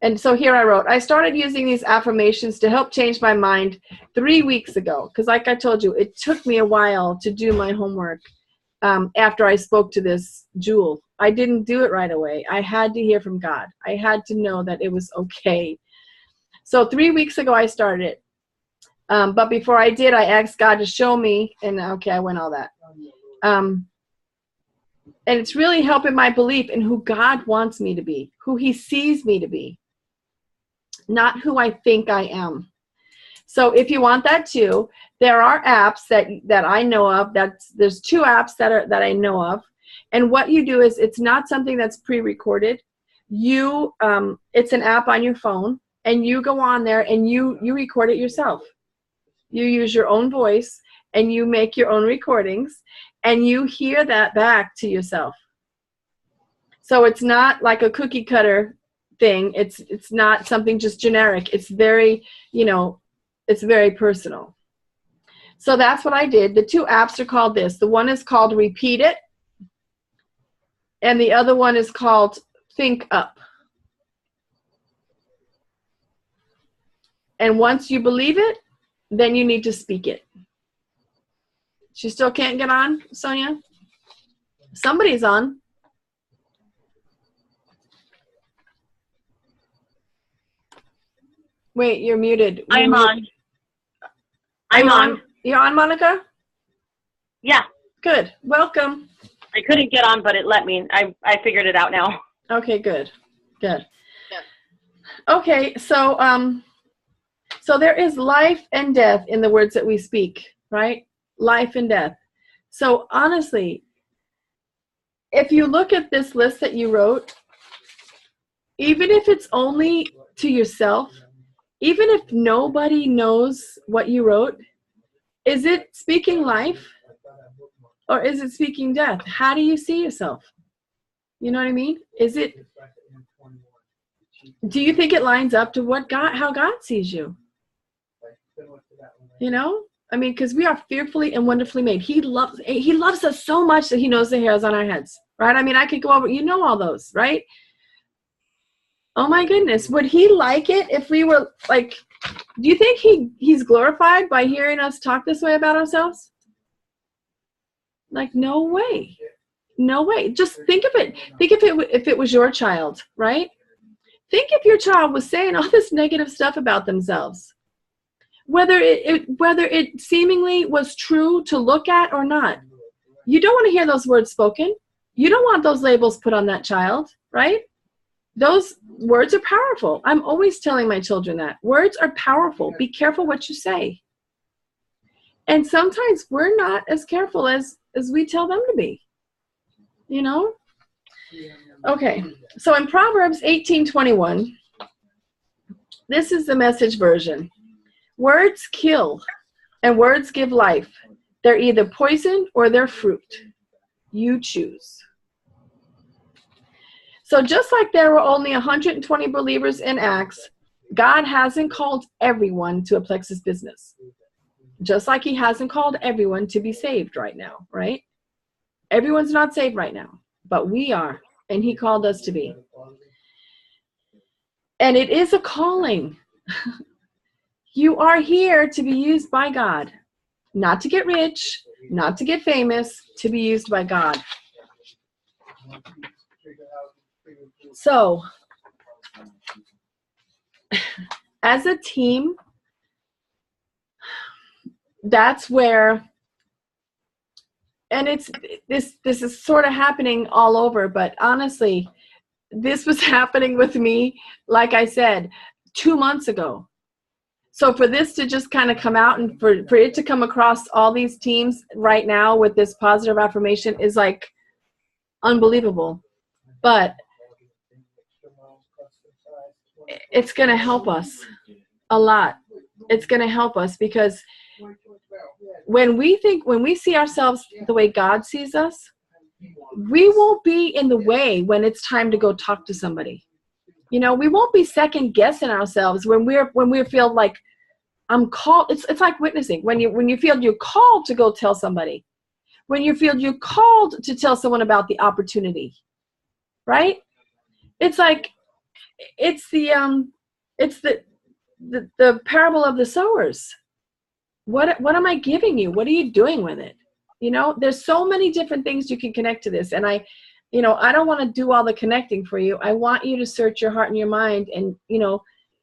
And so here I wrote, I started using these affirmations to help change my mind 3 weeks ago, because like I told you, it took me a while to do my homework after I spoke to this Jewel. I didn't do it right away. I had to hear from God. I had to know that it was okay. So 3 weeks ago, I started it. But before I did, I asked God to show me, and okay, I went all that. And it's really helping my belief in who God wants me to be, who he sees me to be, not who I think I am. So if you want that too, there are apps that I know of. There's 2 apps that I know of. And what you do is, it's not something that's pre-recorded. It's an app on your phone. And you go on there and you record it yourself. You use your own voice and you make your own recordings and you hear that back to yourself. So it's not like a cookie cutter thing. It's not something just generic. It's very, it's very personal. So that's what I did. The 2 apps are called this. The one is called Repeat It. And the other one is called Think Up. And once you believe it, then you need to speak it. She still can't get on, Sonia? Somebody's on. Wait, you're muted. I'm on. I'm on. You're on, Monica? Yeah. Good. Welcome. I couldn't get on, but it let me. I figured it out now. Okay, good. Good. Okay, so there is life and death in the words that we speak, right? Life and death. So honestly, if you look at this list that you wrote, even if it's only to yourself, even if nobody knows what you wrote, is it speaking life or is it speaking death? How do you see yourself? You know what I mean? Do you think it lines up to how God sees you? You know? I mean, because we are fearfully and wonderfully made. He loves us so much that he knows the hairs on our heads, right? I mean, I could go over, you know all those, right? Oh my goodness. Would he like it if we were like, do you think he's glorified by hearing us talk this way about ourselves? Like, no way. No way. Just think of it. Think of it if it was your child, right? Think if your child was saying all this negative stuff about themselves. Whether it seemingly was true to look at or not. You don't want to hear those words spoken. You don't want those labels put on that child, right? Those words are powerful. I'm always telling my children that. Words are powerful. Be careful what you say. And sometimes we're not as careful as we tell them to be. You know? Okay. So in Proverbs 18:21, this is the Message version. Words kill and words give life. They're either poison or they're fruit. You choose. So just like there were only 120 believers in Acts, God hasn't called everyone to a plexus business. Just like he hasn't called everyone to be saved right now, right? Everyone's not saved right now, but we are, and he called us to be. And it is a calling. You are here to be used by God, not to get rich, not to get famous, to be used by God. So, as a team, that's where, and this is sort of happening all over, but honestly, this was happening with me, like I said, 2 months ago. So for this to just kind of come out and for it to come across all these teams right now with this positive affirmation is like unbelievable. But it's going to help us a lot. It's going to help us because when we see ourselves the way God sees us, we won't be in the way when it's time to go talk to somebody. You know, we won't be second guessing ourselves when we feel like I'm called. It's like witnessing. When you feel you're called to go tell somebody, when you feel you're called to tell someone about the opportunity, right? It's like it's the parable of the sowers. What am I giving you? What are you doing with it? You know, there's so many different things you can connect to this, and I don't want to do all the connecting for you. I want you to search your heart and your mind, and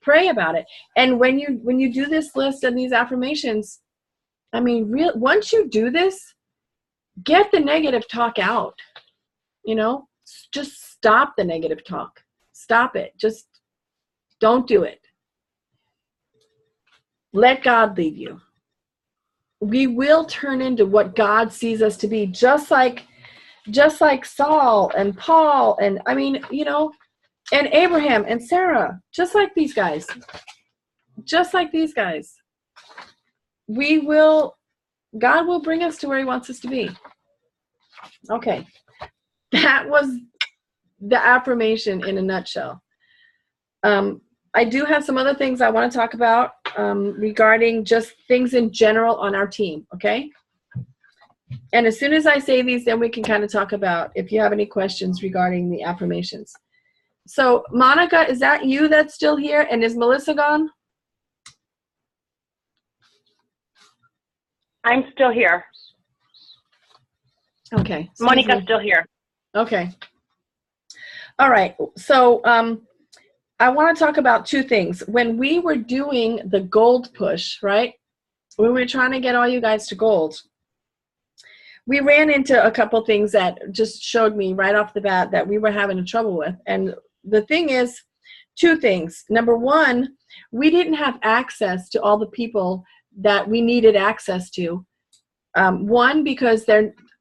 pray about it. And when you do this list and these affirmations, I mean, once you do this, get the negative talk out. Just stop the negative talk. Stop it. Just don't do it. Let God lead you. We will turn into what God sees us to be, just like Saul and Paul and and Abraham and Sarah, just like these guys. God will bring us to where he wants us to be. Okay. That was the affirmation in a nutshell. I do have some other things I want to talk about regarding just things in general on our team, okay? And as soon as I say these, then we can kind of talk about if you have any questions regarding the affirmations. So, Monica, is that you that's still here? And is Melissa gone? I'm still here. Okay. Monica's still here. Okay. All right. So I want to talk about two things. When we were doing the gold push, right? When we were trying to get all you guys to gold, we ran into a couple things that just showed me right off the bat that we were having trouble with. And the thing is, two things. Number one, we didn't have access to all the people that we needed access to. One, because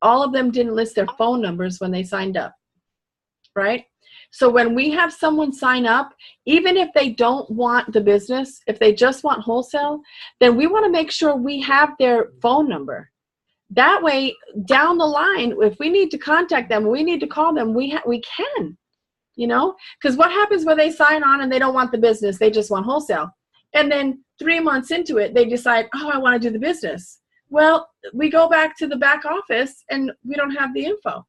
all of them didn't list their phone numbers when they signed up, right? So when we have someone sign up, even if they don't want the business, if they just want wholesale, then we want to make sure we have their phone number. That way, down the line, if we need to contact them, we need to call them, we can, you know? Because what happens when they sign on and they don't want the business, they just want wholesale. And then 3 months into it, they decide, oh, I want to do the business. Well, we go back to the back office and we don't have the info.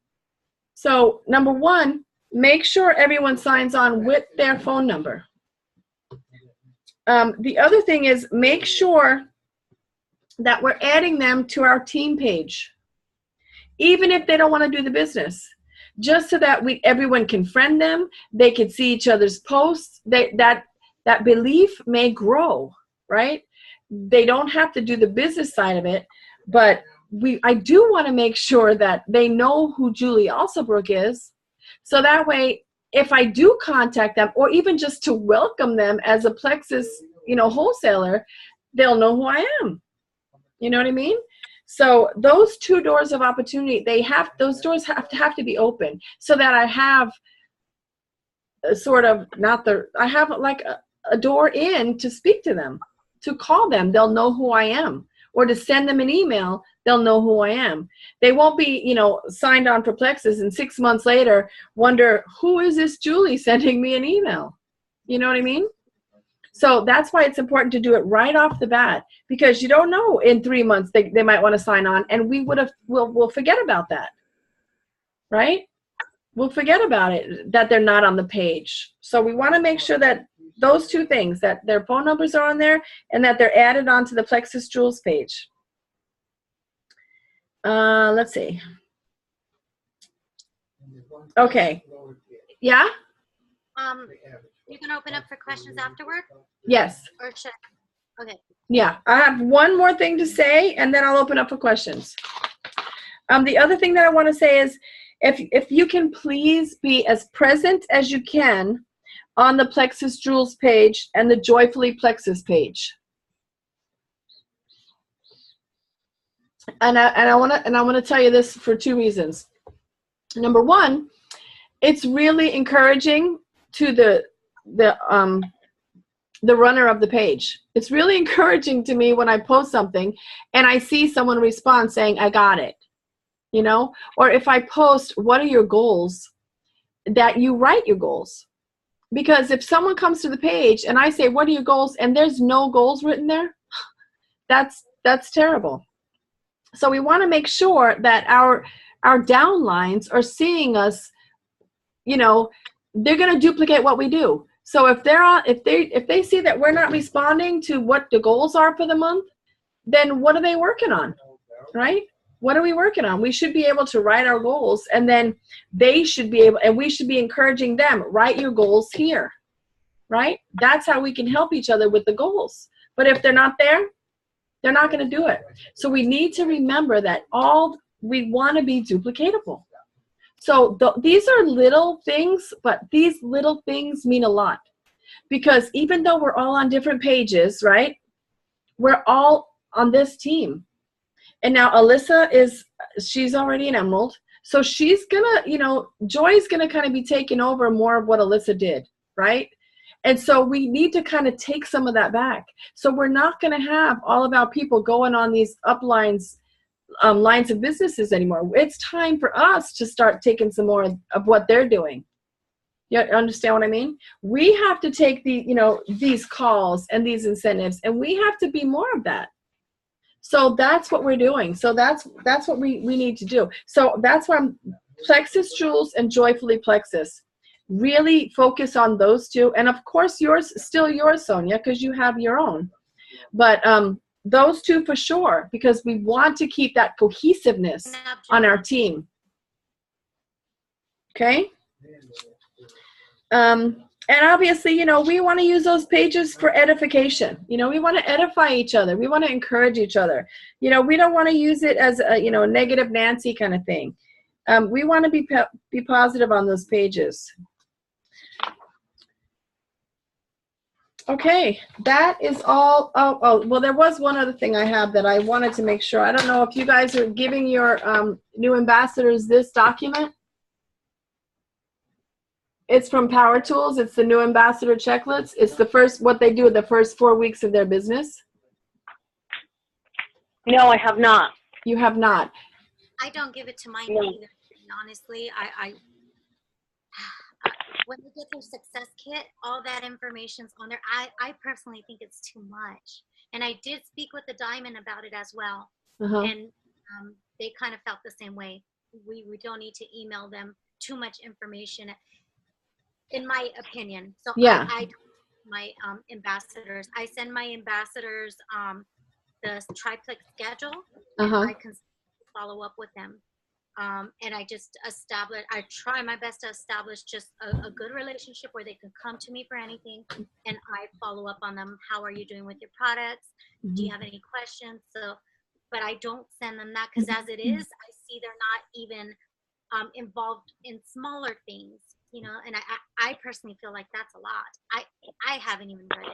So number one, make sure everyone signs on with their phone number. The other thing is make sure that we're adding them to our team page, even if they don't want to do the business, just so that everyone can friend them, they can see each other's posts, that belief may grow, right? They don't have to do the business side of it, but I do want to make sure that they know who Julie Alsobrook is. So that way, if I do contact them, or even just to welcome them as a Plexus, wholesaler, they'll know who I am. You know what I mean? So those 2 doors of opportunity, those doors have to be open, so that I have I have like a door in to speak to them, to call them. They'll know who I am, or to send them an email. They'll know who I am. They won't be, signed on for Plexus and 6 months later wonder, who is this Julie sending me an email? You know what I mean? So that's why it's important to do it right off the bat, because you don't know in 3 months they might want to sign on, and we'll forget about that, right? We'll forget about it, that they're not on the page. So we want to make sure that those 2 things, that their phone numbers are on there and that they're added onto the Plexus Jewels page. Let's see. Okay. Yeah? You can open up for questions afterward? Yes. Or should okay. Yeah, I have one more thing to say, and then I'll open up for questions. The other thing that I want to say is, if you can please be as present as you can on the Plexus Jewels page and the Joyfully Plexus page. And I want to tell you this for 2 reasons. Number one, it's really encouraging to the runner of the page. It's really encouraging to me when I post something and I see someone respond saying, I got it, or if I post, what are your goals, that you write your goals. Because if someone comes to the page and I say, what are your goals, and there's no goals written there, that's terrible. So we want to make sure that our downlines are seeing us, they're going to duplicate what we do. So if they see that we're not responding to what the goals are for the month, then what are they working on, right? What are we working on? We should be able to write our goals, and then they should be able, and we should be encouraging them, write your goals here, right? That's how we can help each other with the goals. But if they're not there, they're not going to do it. So we need to remember that we want to be duplicatable. So these are little things, but these little things mean a lot, because even though we're all on different pages, right, we're all on this team. And now Alyssa she's already an Emerald. So she's gonna, Joy's gonna kind of be taking over more of what Alyssa did, right? And so we need to kind of take some of that back. So we're not gonna have all of our people going on these uplines, lines of businesses anymore. It's time for us to start taking some more of what they're doing. You understand what I mean? We have to take these calls and these incentives, and we have to be more of that. So that's what we're doing. So that's what we need to do. So that's why Plexus Jewels and Joyfully Plexus. Really focus on those 2. And of course, still yours, Sonia, because you have your own. But those 2 for sure, because we want to keep that cohesiveness on our team. Okay? And obviously, we want to use those pages for edification. We want to edify each other. We want to encourage each other. We don't want to use it as a, negative Nancy kind of thing. We want to be positive on those pages. Okay, that is all. Oh, well, there was one other thing I have that I wanted to make sure. I don't know if you guys are giving your new ambassadors this document. It's from Power Tools. It's the new ambassador checklist. It's the first, what they do the first 4 weeks of their business. No, I have not. You have not. I don't give it to mine No. either. And honestly, I when they get their success kit, all that information's on there. I personally think it's too much. And I did speak with the Diamond about it as well. Uh-huh. And they kind of felt the same way. We don't need to email them too much information, in my opinion. So Yeah. I my ambassadors, I send my ambassadors the triplex schedule. Uh-huh. I can follow up with them. And I try my best to establish just a good relationship where they can come to me for anything, and I follow up on them. How are you doing with your products? Do you have any questions? So, but I don't send them that, because as it is, I see they're not even involved in smaller things, you know, and I personally feel like that's a lot. I haven't even read it.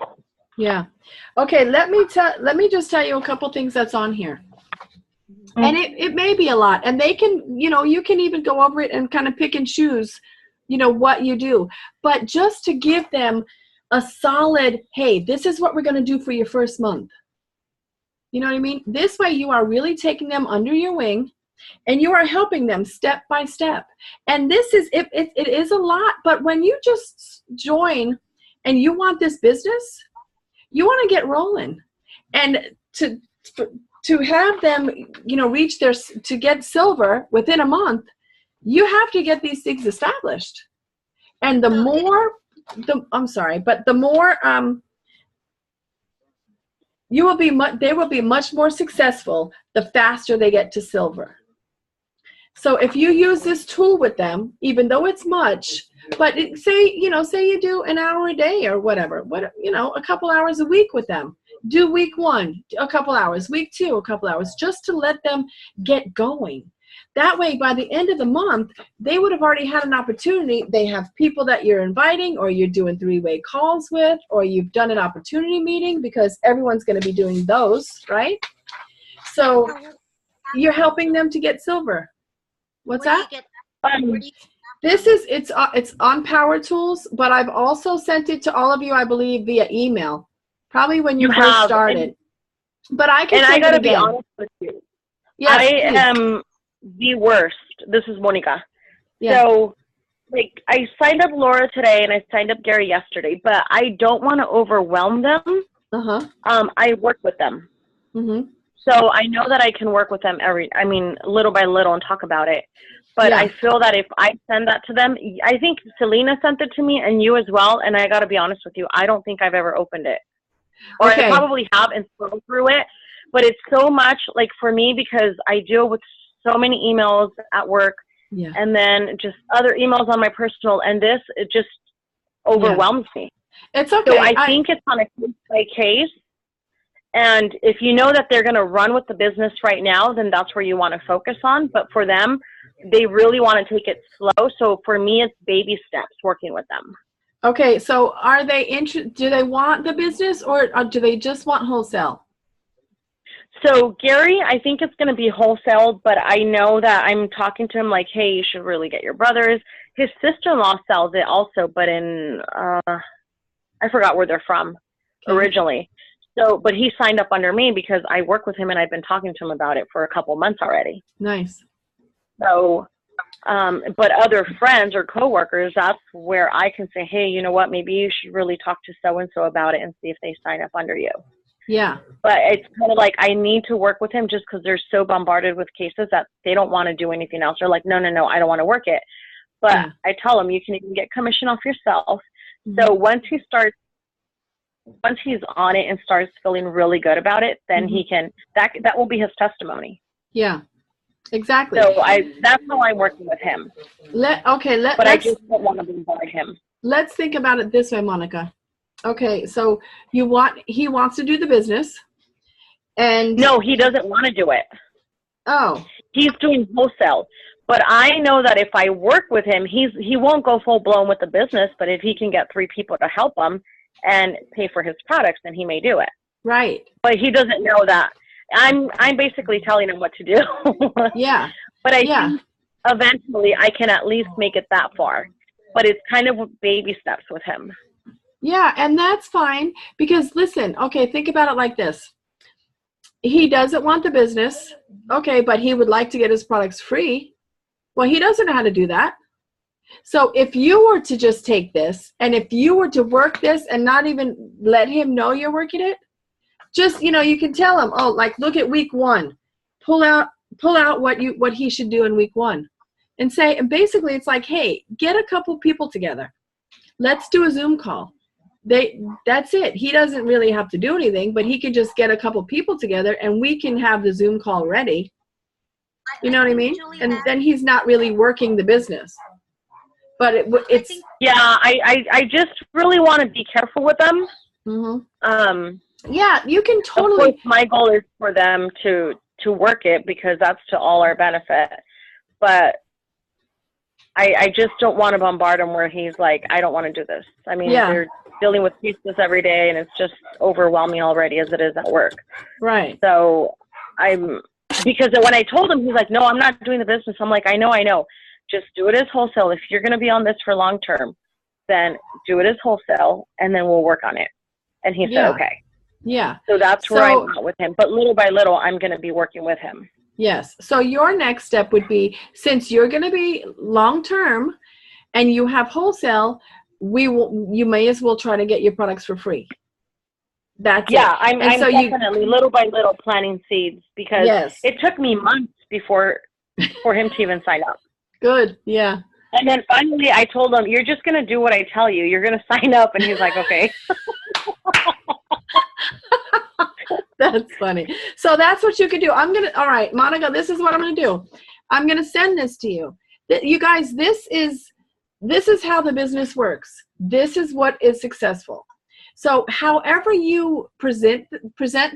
Yeah. Okay, let me just tell you a couple things that's on here. And it may be a lot, and they can, you know, you can even go over it and kind of pick and choose, you know, what you do. But just to give them a solid, hey, this is what we're going to do for your first month. You know what I mean? This way you are really taking them under your wing, and you are helping them step by step. And this is, it is a lot, but when you just join and you want this business, you want to get rolling. And to have them, you know, to get silver within a month, you have to get these things established. And the more they will be much more successful the faster they get to silver. So if you use this tool with them, even though it's much, but say you do an hour a day or whatever, a couple hours a week with them. Do week 1, a couple hours, week 2, a couple hours, just to let them get going. That way, by the end of the month, they would have already had an opportunity. They have people that you're inviting, or you're doing 3-way calls with, or you've done an opportunity meeting, because everyone's going to be doing those, right? So you're helping them to get silver. What's that? It's on Power Tools, but I've also sent it to all of you, I believe, via email. Probably when you first started. But I can send it again. And I gotta be honest with you. Yes, I am the worst. This is Monica. Yeah. So, like, I signed up Laura today and I signed up Gary yesterday, but I don't want to overwhelm them. Uh-huh. I work with them. Mm-hmm. So I know that I can work with them little by little and talk about it. But I feel that if I send that to them, I think Selena sent it to me and you as well. And I got to be honest with you, I don't think I've ever opened it. Or I probably have and scrolled through it. But it's so much, like, for me, because I deal with so many emails at work and then just other emails on my personal, and it just overwhelms me. It's okay. So I think it's on a case by case. And if you know that they're going to run with the business right now, then that's where you want to focus on. But for them, they really want to take it slow. So for me, it's baby steps working with them. Okay. So are they do they want the business, or do they just want wholesale? So Gary, I think it's going to be wholesale, but I know that I'm talking to him like, hey, you should really get your brothers. His sister-in-law sells it also, but in, I forgot where they're from originally. So, but he signed up under me because I work with him and I've been talking to him about it for a couple months already. Nice. So, but other friends or coworkers, that's where I can say, hey, you know what, maybe you should really talk to so-and-so about it and see if they sign up under you. Yeah. But it's kind of like I need to work with him just because they're so bombarded with cases that they don't want to do anything else. They're like, no, I don't want to work it. But I tell them you can even get commission off yourself. Mm-hmm. So once he's on it and starts feeling really good about it, then he can, that will be his testimony. Yeah, exactly. So that's how I'm working with him. But I just don't want to bombard him. Let's think about it this way, Monica. Okay, so he wants to do the business, and no, he doesn't want to do it. Oh, he's doing wholesale. But I know that if I work with him, he won't go full blown with the business. But if he can get 3 people to help him and pay for his products, then he may do it. Right. But he doesn't know that. I'm basically telling him what to do. Yeah. But I think eventually I can at least make it that far. but it's kind of baby steps with him. Yeah, and that's fine because listen, okay, think about it like this. He doesn't want the business, okay, but he would like to get his products free. Well, he doesn't know how to do that. So if you were to just take this, and if you were to work this and not even let him know you're working it, just, you can tell him, oh, like, look at week 1, pull out what he should do in week 1, and say, and basically it's like, hey, get a couple people together. Let's do a Zoom call. That's it. He doesn't really have to do anything, but he can just get a couple people together and we can have the Zoom call ready. You know what I mean? And then he's not really working the business. But it's yeah. I just really want to be careful with them. Mm-hmm. Yeah, you can totally. Of course, my goal is for them to work it because that's to all our benefit. But I just don't want to bombard him where he's like, I don't want to do this. I mean, they're dealing with pieces every day, and it's just overwhelming already as it is at work. Right. So because when I told him, he's like, no, I'm not doing the business. I'm like, I know. Just do it as wholesale. If you're going to be on this for long term, then do it as wholesale, and then we'll work on it. And he said, okay. Yeah. So that's where I'm at with him. But little by little, I'm going to be working with him. Yes. So your next step would be, since you're going to be long term and you have wholesale, you may as well try to get your products for free. That's it. I'm definitely little by little planting seeds because it took me months for him to even sign up. Good. Yeah. And then finally I told him, you're just going to do what I tell you. You're going to sign up. And he's like, okay. That's funny. So that's what you could do. All right, Monica, this is what I'm going to do. I'm going to send this to you. You guys, this is how the business works. This is what is successful. So however you present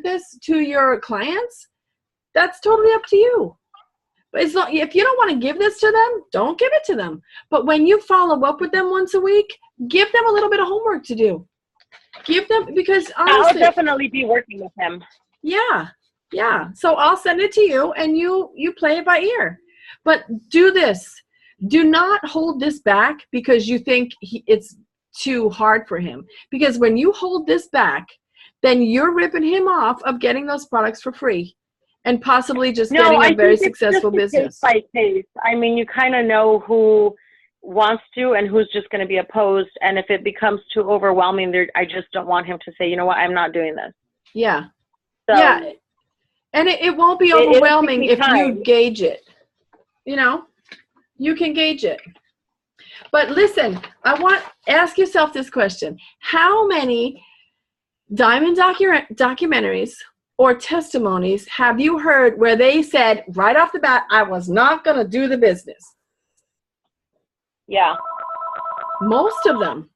this to your clients, that's totally up to you. But it's not, if you don't want to give this to them, don't give it to them. But when you follow up with them once a week, give them a little bit of homework to do. Give them, because honestly, I'll definitely be working with him. Yeah. So I'll send it to you and you play it by ear. But do this. Do not hold this back because you think it's too hard for him. Because when you hold this back, then you're ripping him off of getting those products for free and possibly just getting a very successful business. Case by case. I mean, you kind of know who wants to and who's just going to be opposed. And if it becomes too overwhelming, I just don't want him to say, you know what, I'm not doing this. Yeah. So yeah. And it won't be overwhelming if you gauge it. You can gauge it. But listen, ask yourself this question. How many Diamond documentaries or testimonies have you heard where they said right off the bat, I was not going to do the business? Yeah. Most of them.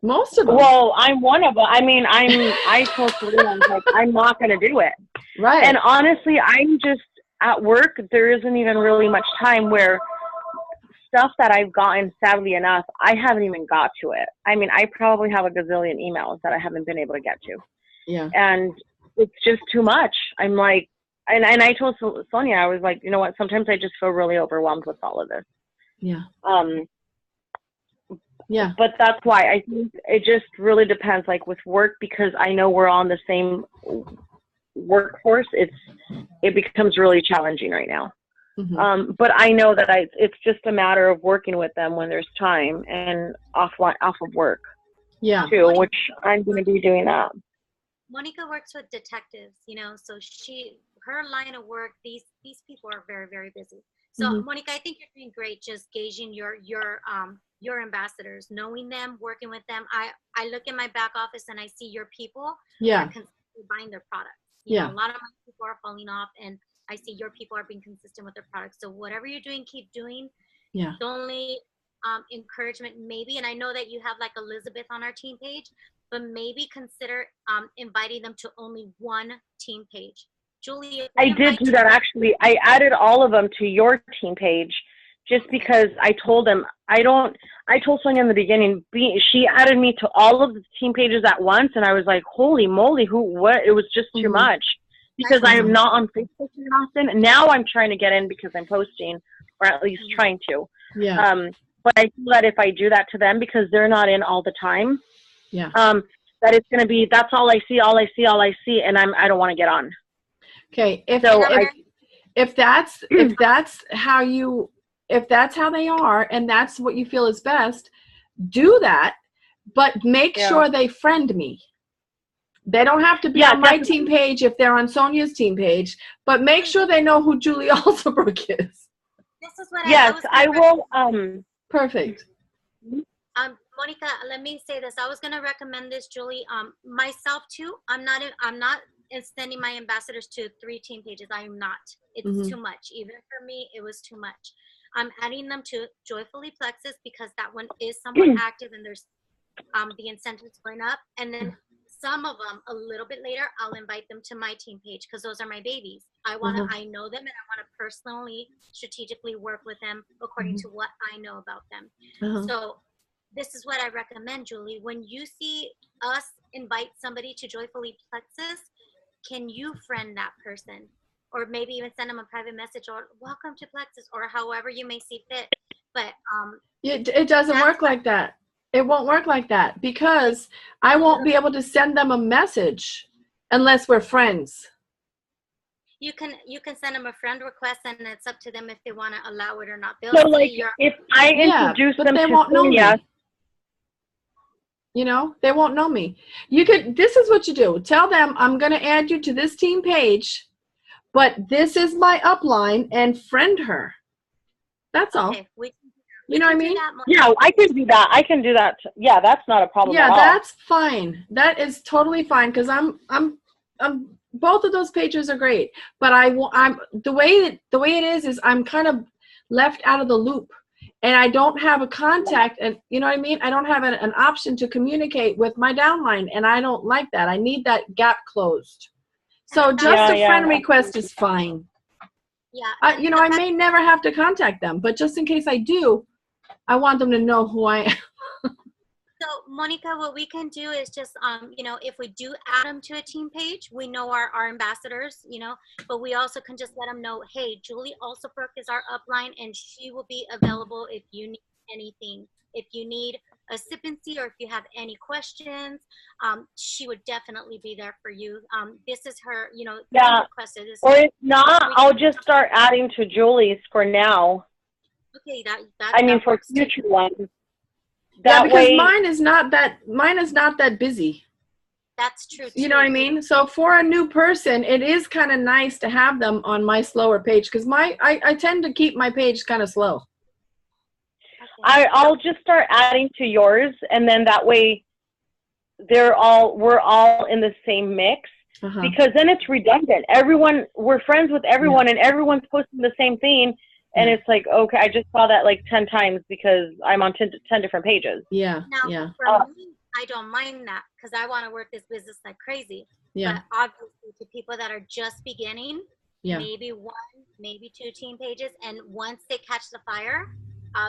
Well, I'm one of them. I mean, I told Serena, like, I'm not going to do it. Right. And honestly, I'm just at work. There isn't even really much time where stuff that I've gotten, sadly enough, I haven't even got to it. I mean, I probably have a gazillion emails that I haven't been able to get to. Yeah. And it's just too much. I'm like, and I told Sonia, I was like, you know what? Sometimes I just feel really overwhelmed with all of this. Yeah. Yeah. But that's why I think it just really depends, like with work, because I know we're on the same workforce. It becomes really challenging right now. Mm-hmm. But I know that it's just a matter of working with them when there's time and off of work. Yeah. Too, which I'm going to be doing that. Monica works with detectives, so her line of work, these people are very, very busy. So mm-hmm. Monica, I think you're doing great just gauging your ambassadors, knowing them, working with them. I look in my back office and I see your people are consistently buying their products. You know, a lot of my people are falling off and I see your people are being consistent with their products. So whatever you're doing, keep doing. Yeah. The only encouragement maybe, and I know that you have like Elizabeth on our team page, but maybe consider inviting them to only one team page. Julie, I did do that actually. I added all of them to your team page just because I told them I told Sonia in the beginning, she added me to all of the team pages at once, and I was like, holy moly, what? It was just too much. Because I am not on Facebook very often. Now I'm trying to get in because I'm posting, or at least trying to. Yeah. But I feel that if I do that to them, because they're not in all the time, Yeah. that it's going to be, that's all I see, all I see, all I see, and I don't want to get on. Okay. If that's how they are and that's what you feel is best, do that, but make sure they friend me. They don't have to be on my team page if they're on Sonia's team page, but make sure they know who Julie Alsabrook is. This is what I will. Perfect. Monica, let me say this. I was going to recommend this, Julie. Myself too. I'm not sending my ambassadors to 3 team pages. I am not. It's too much. Even for me, it was too much. I'm adding them to Joyfully Plexus because that one is somewhat active and there's the incentives going up. And then some of them a little bit later, I'll invite them to my team page because those are my babies. I know them and I want to personally, strategically work with them according to what I know about them. So this is what I recommend, Julie. When you see us invite somebody to Joyfully Plexus, can you friend that person? Or maybe even send them a private message or welcome to Plexus or however you may see fit. But it doesn't work like that. It won't work like that because I won't be able to send them a message unless we're friends. You can send them a friend request and it's up to them if they want to allow it or not. They'll So like if I introduce them they to won't know Sonia, me. You know, they won't know me. This is what you do. Tell them I'm going to add you to this team page, but this is my upline and friend her. That's all. You know what I mean? Yeah, I can do that. I can do that. Yeah, that's not a problem at all. Yeah, that's fine. That is totally fine because I'm both of those pages are great, but I'm the way it is I'm kind of left out of the loop. And I don't have a contact, and you know what I mean? I don't have an option to communicate with my downline, and I don't like that. I need that gap closed. So just a friend request is fine. Yeah. I may never have to contact them, but just in case I do, I want them to know who I am. So Monica, what we can do is just, if we do add them to a team page, we know our ambassadors, but we also can just let them know, hey, Julie Alsabrook is our upline and she will be available if you need anything. If you need a sip and see or if you have any questions, she would definitely be there for you. This is her, requested. Or if not, I'll just start adding to Julie's for now. Okay, for future ones. Because mine is not that busy. That's true. You know what I mean? So for a new person, it is kind of nice to have them on my slower page because I tend to keep my page kind of slow. Okay. I'll just start adding to yours, and then that way we're all in the same mix. Because then it's redundant. We're friends with everyone, and everyone's posting the same thing. And it's like, okay, I just saw that like 10 times because I'm on 10 different pages. Yeah. Now, for me, I don't mind that because I want to work this business like crazy. Yeah. But obviously, to people that are just beginning, maybe 1, maybe 2 team pages. And once they catch the fire,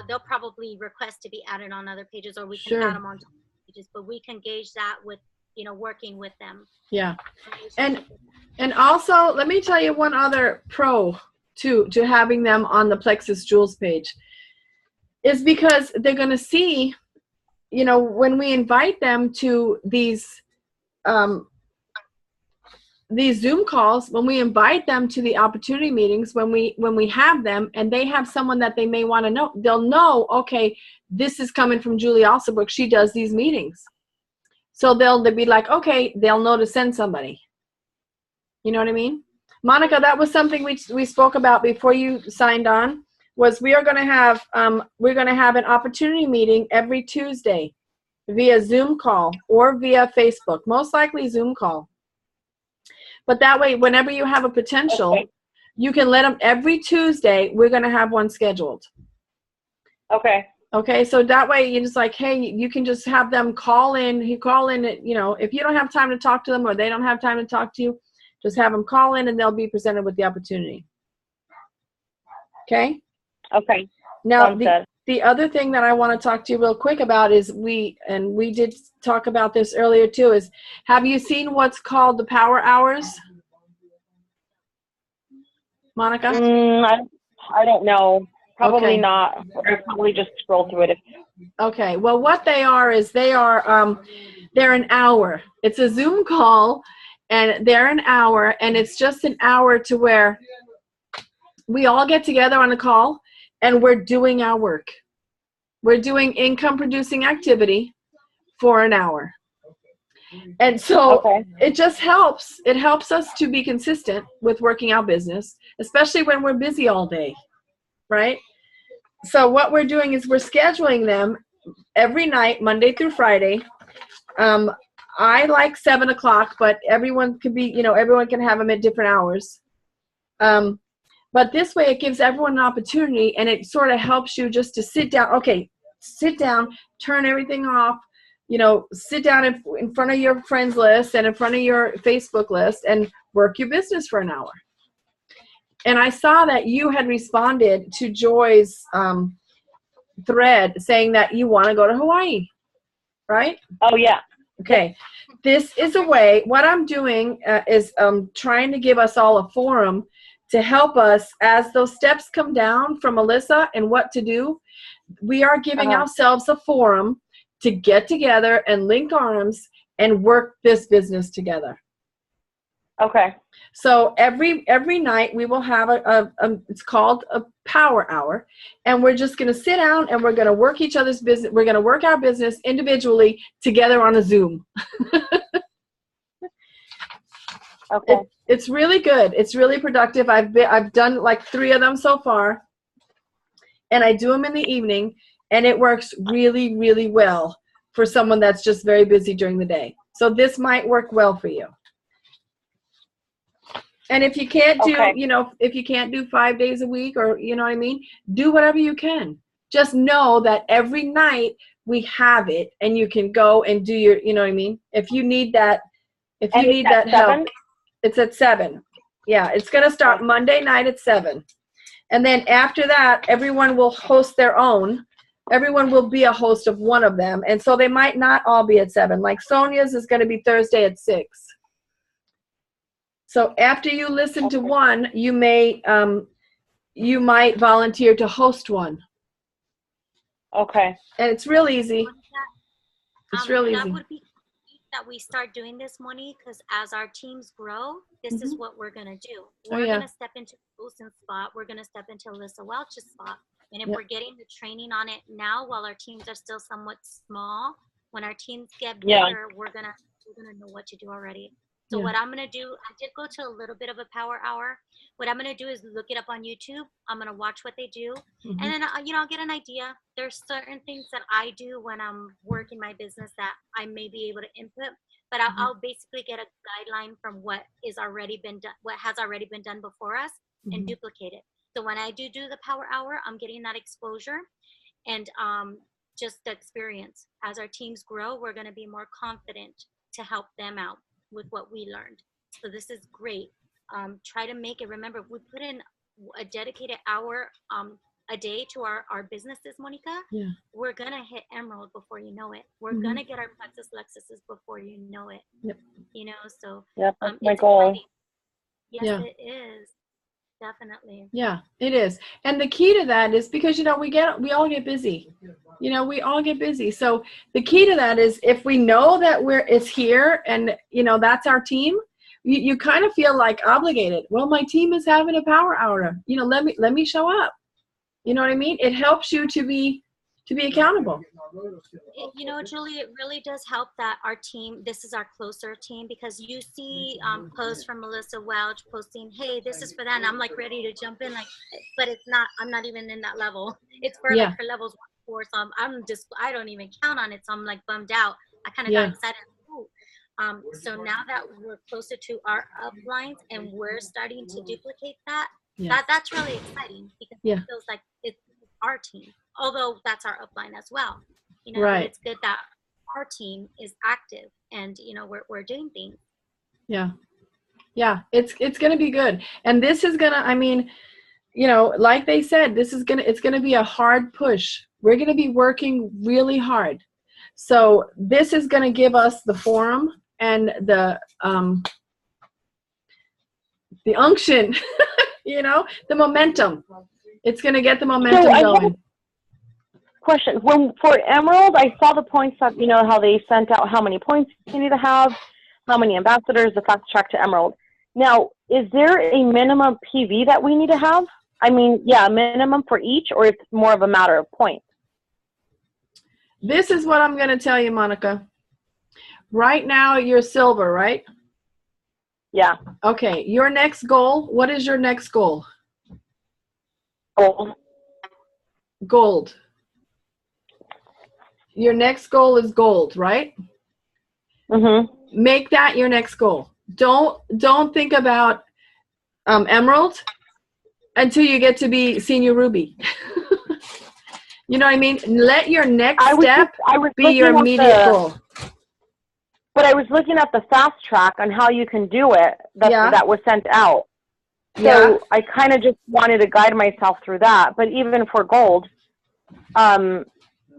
they'll probably request to be added on other pages or we can add them on pages. But we can gauge that with, working with them. Yeah. And also, let me tell you one other pro to having them on the Plexus Jewels page is because they're going to see, when we invite them to these Zoom calls, when we invite them to the opportunity meetings, when we have them and they have someone that they may want to know, they'll know, okay, this is coming from Julie Alsabrook. She does these meetings. So they'll be like, okay, they'll know to send somebody. You know what I mean? Monica, that was something we spoke about before you signed on, was we're going to have an opportunity meeting every Tuesday via Zoom call or via Facebook, most likely Zoom call. But that way, whenever you have a potential, you can let them, every Tuesday, we're going to have one scheduled. Okay, so that way you're just like, hey, you can just have them call in. You call in, if you don't have time to talk to them or they don't have time to talk to you, just have them call in and they'll be presented with the opportunity. Okay? Okay. Now, the other thing that I want to talk to you real quick about is we did talk about this earlier too, is have you seen what's called the Power Hours? Monica? I don't know. Probably Okay. not. Or probably just scroll through it. Okay. Well, what they are is they're an hour. It's a Zoom call, and they're an hour, and it's just an hour to where we all get together on a call, and we're doing our work. We're doing income producing activity for an hour. And so it just helps. It helps us to be consistent with working our business, especially when we're busy all day, right? So what we're doing is we're scheduling them every night, Monday through Friday. I like 7 o'clock, but everyone can be, everyone can have them at different hours. But this way it gives everyone an opportunity, and it sort of helps you just to sit down. Okay, sit down, turn everything off, sit down in front of your friends list and in front of your Facebook list and work your business for an hour. And I saw that you had responded to Joy's thread saying that you want to go to Hawaii, right? Oh, yeah. Okay. This is a way, what I'm doing is trying to give us all a forum to help us as those steps come down from Melissa and what to do. We are giving ourselves a forum to get together and link arms and work this business together. Okay. So every night we will have it's called a power hour, and we're just going to sit down and we're going to work each other's business. We're going to work our business individually together on a Zoom. Okay. It's really good. It's really productive. I've done like 3 of them so far, and I do them in the evening, and it works really, really well for someone that's just very busy during the day. So this might work well for you. And if you can't do, if you can't do 5 days a week, or you know what I mean, do whatever you can. Just know that every night we have it, and you can go and do your, you know what I mean. If you need that, help, it's at 7. Yeah, it's gonna start Monday night at 7, and then after that, everyone will host their own. Everyone will be a host of one of them, and so they might not all be at 7. Like Sonia's is going to be Thursday at 6. So after you listen to one, you might volunteer to host one. Okay. And it's real easy. It's real easy. That would be that we start doing this, Moni, because as our teams grow, this is what we're going to do. We're going to step into Wilson's spot. We're going to step into Alyssa Welch's spot. And if we're getting the training on it now while our teams are still somewhat small, when our teams get bigger, we're gonna know what to do already. So what I'm going to do, I did go to a little bit of a power hour. What I'm going to do is look it up on YouTube. I'm going to watch what they do. And then, I'll get an idea. There's certain things that I do when I'm working my business that I may be able to input. But I'll basically get a guideline from what has already been done before us and duplicate it. So when I do the power hour, I'm getting that exposure and just the experience. As our teams grow, we're going to be more confident to help them out with what we learned. So this is great. Try to make it, remember, we put in a dedicated hour a day to our businesses, Monica. We're gonna hit Emerald before you know it. We're gonna get our Plexus Lexuses before you know it. So that's my goal. Exciting. Yes, it is. Definitely. Yeah, it is. And the key to that is because, we all get busy. We all get busy. So the key to that is if we know that it's here and, that's our team, you kind of feel like obligated. Well, my team is having a power hour. Let me show up. You know what I mean? It helps you to be accountable. Julie, it really does help that our team, this is our closer team, because you see posts from Melissa Welch posting, hey, this is for that, and I'm like ready to jump in, but it's not, I'm not even in that level. It's for like for levels 1 to 4, so I don't even count on it, so I'm like bummed out. I kind of got excited. So now that we're closer to our uplines and we're starting to duplicate that's really exciting, because it feels like it's our team, although that's our upline as well. But it's good that our team is active and we're doing things. It's gonna be good. And this is gonna, like they said, it's gonna be a hard push. We're gonna be working really hard. So this is gonna give us the forum and the unction, the momentum. It's going to get the So momentum I have a going. question. For Emerald, I saw the points that, you know, how they sent out how many points you need to have, how many ambassadors, the fast track to Emerald. Now, is there a minimum PV that we need to have? I mean, yeah, a minimum for each, or it's more of a matter of points? This is what I'm going to tell you, Monica. Right now, you're silver, right? Yeah. Okay, your next goal, what is your next goal? Gold. Gold. Your next goal is gold, right? Mm-hmm. Make that your next goal. Don't think about Emerald until you get to be senior ruby. You know what I mean? Let your next step be your immediate goal. But I was looking at the fast track on how you can do it that was sent out. So I kind of just wanted to guide myself through that. But even for gold,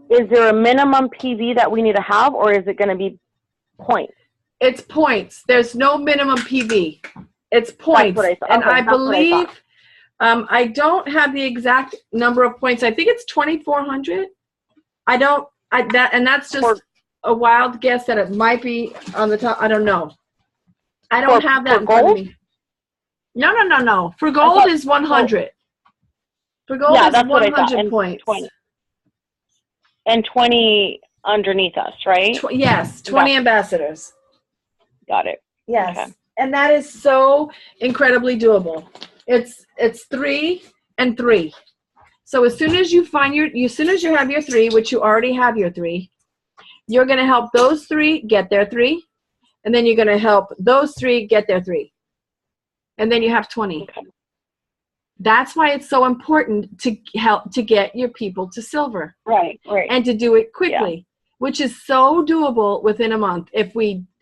is there a minimum PV that we need to have, or is it going to be points? It's points. There's no minimum PV. It's points. And I believe, I don't have the exact number of points. I think it's 2,400. That's just a wild guess that it might be on the top. I don't know. I don't have that in front of me. No. For gold is 100. For gold is 100 points. 20. And 20 underneath us, right? Yes, 20 ambassadors. Got it. Yes. Okay. And that is so incredibly doable. It's 3 and 3. So as soon as you have your 3, which you already have your 3, you're going to help those 3 get their 3, and then you're going to help those 3 get their 3. And then you have 20. Okay. That's why it's so important to help to get your people to silver. Right. And to do it quickly, which is so doable within a month.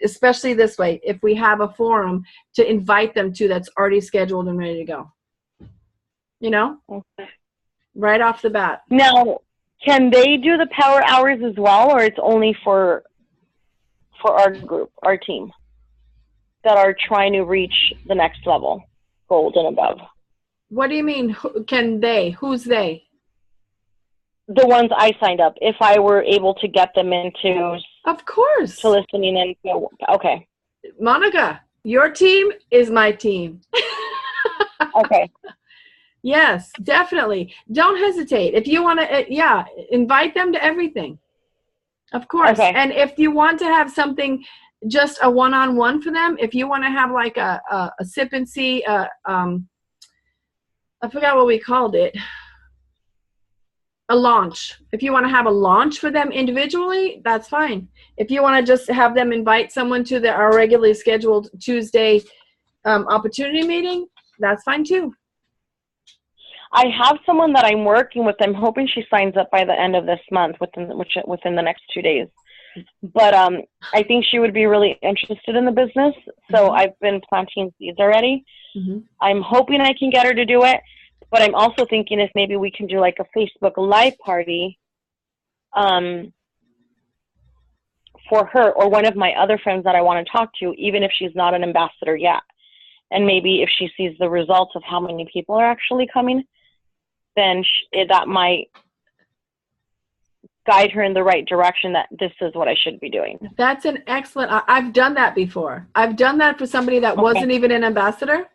Especially this way, if we have a forum to invite them to that's already scheduled and ready to go. You know? Okay. Right off the bat. Now, can they do the power hours as well, or it's only for our group, our team, that are trying to reach the next level, gold and above? What do you mean, can they? Who's they? The ones I signed up, if I were able to get them into... Of course. To listening and... Okay. Monica, your team is my team. Okay. Yes, definitely. Don't hesitate. If you want to, invite them to everything. Of course. Okay. And if you want to have something, just a one-on-one for them, if you want to have like a sip and see, I forgot what we called it. A launch. If you want to have a launch for them individually, that's fine. If you want to just have them invite someone to our regularly scheduled Tuesday opportunity meeting, that's fine too. I have someone that I'm working with. I'm hoping she signs up by the end of this month, within the next 2 days. But I think she would be really interested in the business. So I've been planting seeds already. Mm-hmm. I'm hoping I can get her to do it. But I'm also thinking if maybe we can do like a Facebook Live party for her or one of my other friends that I want to talk to, even if she's not an ambassador yet. And maybe if she sees the results of how many people are actually coming, then that might guide her in the right direction that this is what I should be doing. That's an excellent, I've done that before. I've done that for somebody that wasn't even an ambassador.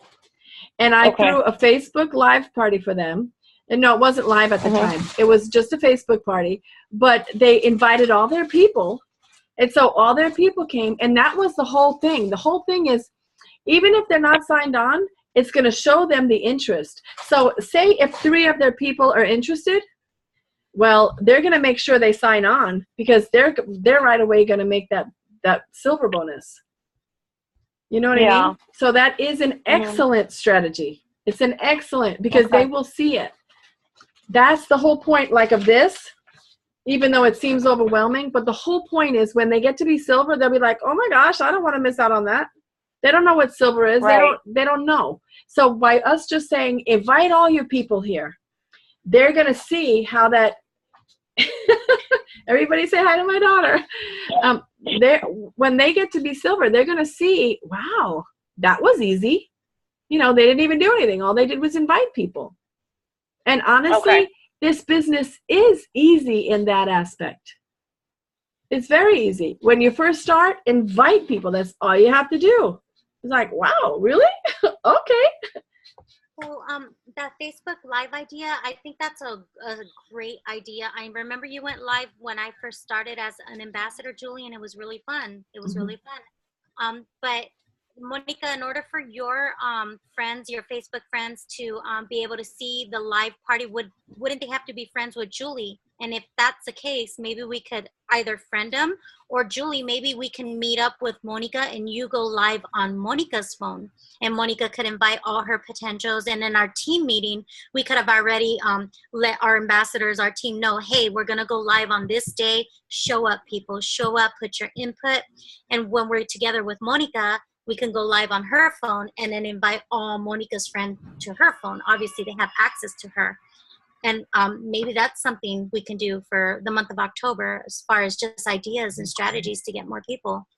And I threw a Facebook Live party for them. And no, it wasn't live at the time. It was just a Facebook party. But they invited all their people. And so all their people came. And that was the whole thing. The whole thing is, even if they're not signed on, it's going to show them the interest. So say if 3 of their people are interested, well, they're going to make sure they sign on because they're right away going to make that silver bonus. You know what I mean? So that is an excellent strategy. It's an excellent, because they will see it. That's the whole point, like, of this, even though it seems overwhelming. But the whole point is when they get to be silver, they'll be like, oh my gosh, I don't want to miss out on that. They don't know what silver is. Right. They don't know. So by us just saying, invite all your people here, they're going to see how that, everybody say hi to my daughter. When they get to be silver, they're going to see, wow, that was easy. You know, they didn't even do anything. All they did was invite people. And honestly, this business is easy in that aspect. It's very easy. When you first start, invite people. That's all you have to do. It's like, wow, really? Okay. So that Facebook Live idea, I think that's a great idea. I remember you went live when I first started as an ambassador, Julie, and it was really fun. It was really fun. But Monica, in order for your friends, your Facebook friends, to be able to see the live party, wouldn't they have to be friends with Julie? And if that's the case, maybe we could either friend them, or Julie, maybe we can meet up with Monica and you go live on Monica's phone. And Monica could invite all her potentials. And in our team meeting, we could have already let our ambassadors, our team know, hey, we're going to go live on this day. Show up, people. Show up, put your input. And when we're together with Monica, we can go live on her phone and then invite all Monica's friends to her phone. Obviously, they have access to her. And maybe that's something we can do for the month of October as far as just ideas and strategies to get more people.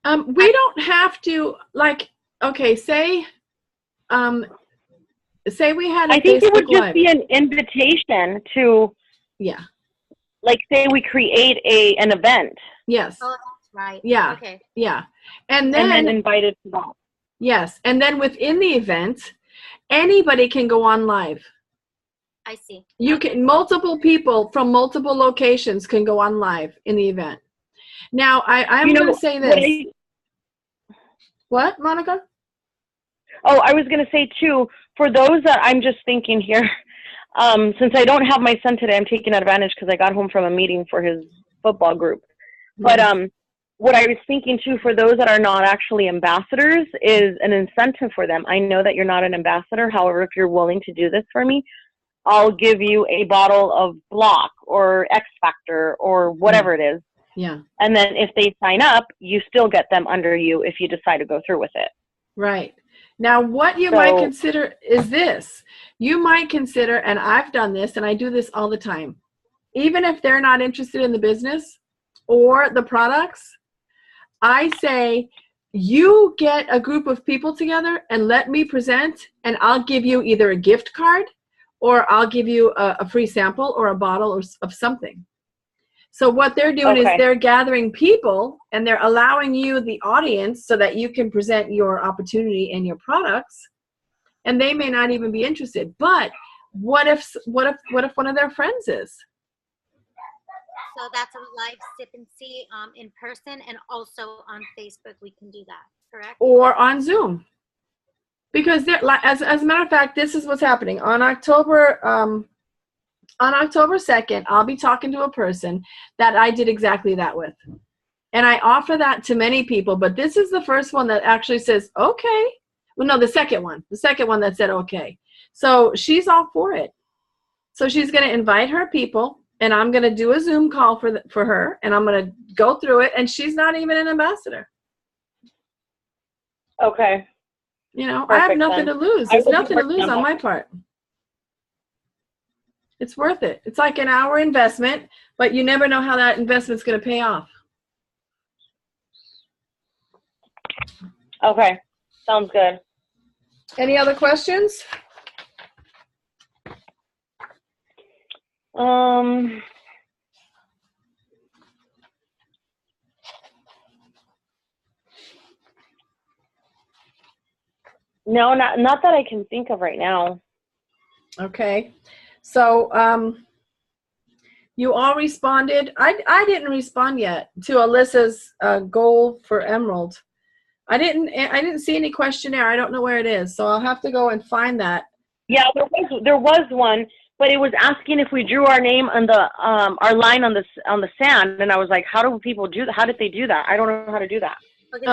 We don't have to, like, okay, say we had a I think it would Facebook just Live. be an invitation to, Yeah. like, say we create an event. Yes. Oh, that's right. Yeah. Okay. Yeah. And then invited to that. yes. And then within the event, anybody can go on live. I see. You can, multiple people from multiple locations can go on live in the event. Now, I'm going to say this. What, Monica? Oh, I was going to say, too, for those that I'm just thinking here, since I don't have my son today, I'm taking advantage because I got home from a meeting for his football group. But what I was thinking, too, for those that are not actually ambassadors is an incentive for them. I know that you're not an ambassador. However, if you're willing to do this for me, I'll give you a bottle of Block or X Factor or whatever it is. Yeah. And then if they sign up, you still get them under you if you decide to go through with it. Right. Now, what you might consider is this. You might consider, and I've done this, and I do this all the time, even if they're not interested in the business or the products, I say, you get a group of people together and let me present, and I'll give you either a gift card or I'll give you a free sample or a bottle of something. So what they're doing is they're gathering people and they're allowing you the audience so that you can present your opportunity and your products, and they may not even be interested. But what if one of their friends is? So that's a live sip and see in person, and also on Facebook we can do that, correct? Or on Zoom. Because as a matter of fact, this is what's happening. On October 2nd, I'll be talking to a person that I did exactly that with. And I offer that to many people, but this is the first one that actually says, okay. Well, no, the second one that said, okay. So she's all for it. So she's going to invite her people, and I'm going to do a Zoom call for her, and I'm going to go through it, and she's not even an ambassador. Okay. You know, I have nothing to lose. There's nothing to lose on my part. It's worth it. It's like an hour investment, but you never know how that investment's going to pay off. Okay. Sounds good. Any other questions? No, not that I can think of right now. Okay. So you all responded. I didn't respond yet to Alyssa's goal for Emerald. I didn't see any questionnaire. I don't know where it is, so I'll have to go and find that. Yeah, there was one, but it was asking if we drew our name on the our line on the sand, and I was like, how do people do that? How did they do that? I don't know how to do that. Okay,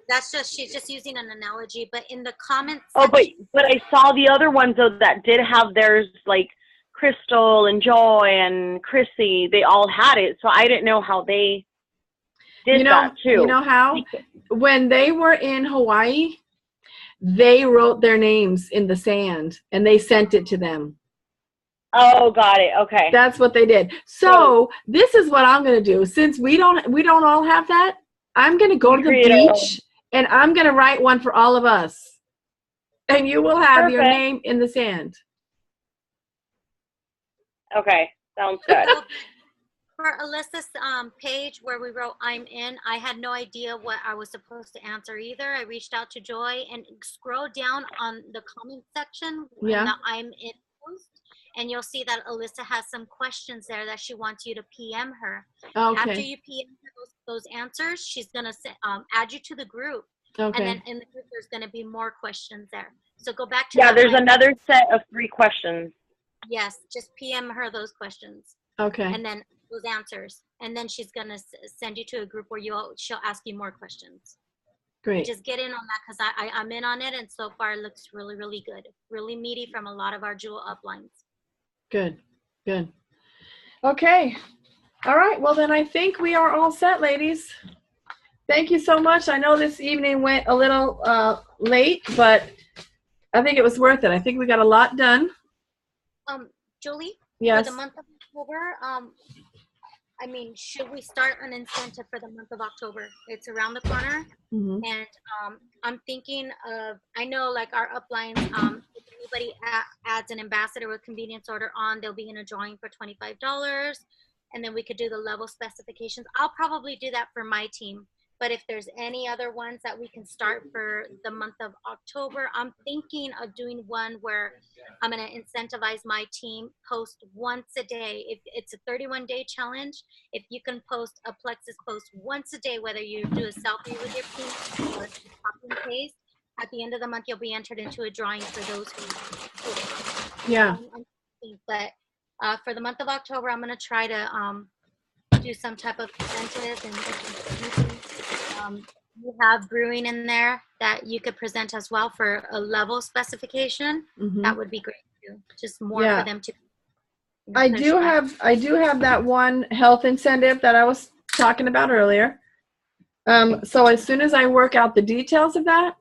that's just she's just using an analogy, but in the comments. Oh, but I saw the other ones though that did have theirs, like Crystal and Joy and Chrissy. They all had it, so I didn't know how they did that too. You know how? When they were in Hawaii, they wrote their names in the sand and they sent it to them. Oh, got it. Okay. That's what they did. So this is what I'm going to do. Since we don't all have that, I'm going to go to the beach and I'm going to write one for all of us. And you will have your name in the sand. Okay, sounds good. So for Alyssa's page where we wrote "I'm in," I had no idea what I was supposed to answer either. I reached out to Joy and scroll down on the comment section in the "I'm in" post, and you'll see that Alyssa has some questions there that she wants you to PM her. Okay. After you PM her those answers, she's gonna add you to the group, Okay. and then in the group there's gonna be more questions there. So go back to Yeah, there's another set of 3 questions. Yes, just PM her those questions. Okay. And then those answers, and then she's gonna send you to a group where she'll ask you more questions. Great. Just get in on that because I'm in on it, and so far it looks really, really good, really meaty from a lot of our jewel uplines. Good. Good. Okay. All right. Well, then I think we are all set, ladies. Thank you so much. I know this evening went a little late, but I think it was worth it. I think we got a lot done. Julie? Yes. For the month of October, I mean, should we start an incentive for the month of October? It's around the corner. Mm-hmm. And I'm thinking of, I know like our uplines, if anybody adds an ambassador with convenience order on, they'll be in a drawing for $25. And then we could do the level specifications. I'll probably do that for my team. But if there's any other ones that we can start for the month of October, I'm thinking of doing one where I'm going to incentivize my team, post once a day. If it's a 31-day challenge, if you can post a Plexus post once a day, whether you do a selfie with your team or copy and paste, at the end of the month, you'll be entered into a drawing for those who. Yeah. But for the month of October, I'm going to try to do some type of incentive and you have brewing in there that you could present as well for a level specification. Mm-hmm. That would be great too. Just more for them to. I do have that one health incentive that I was talking about earlier. So as soon as I work out the details of that,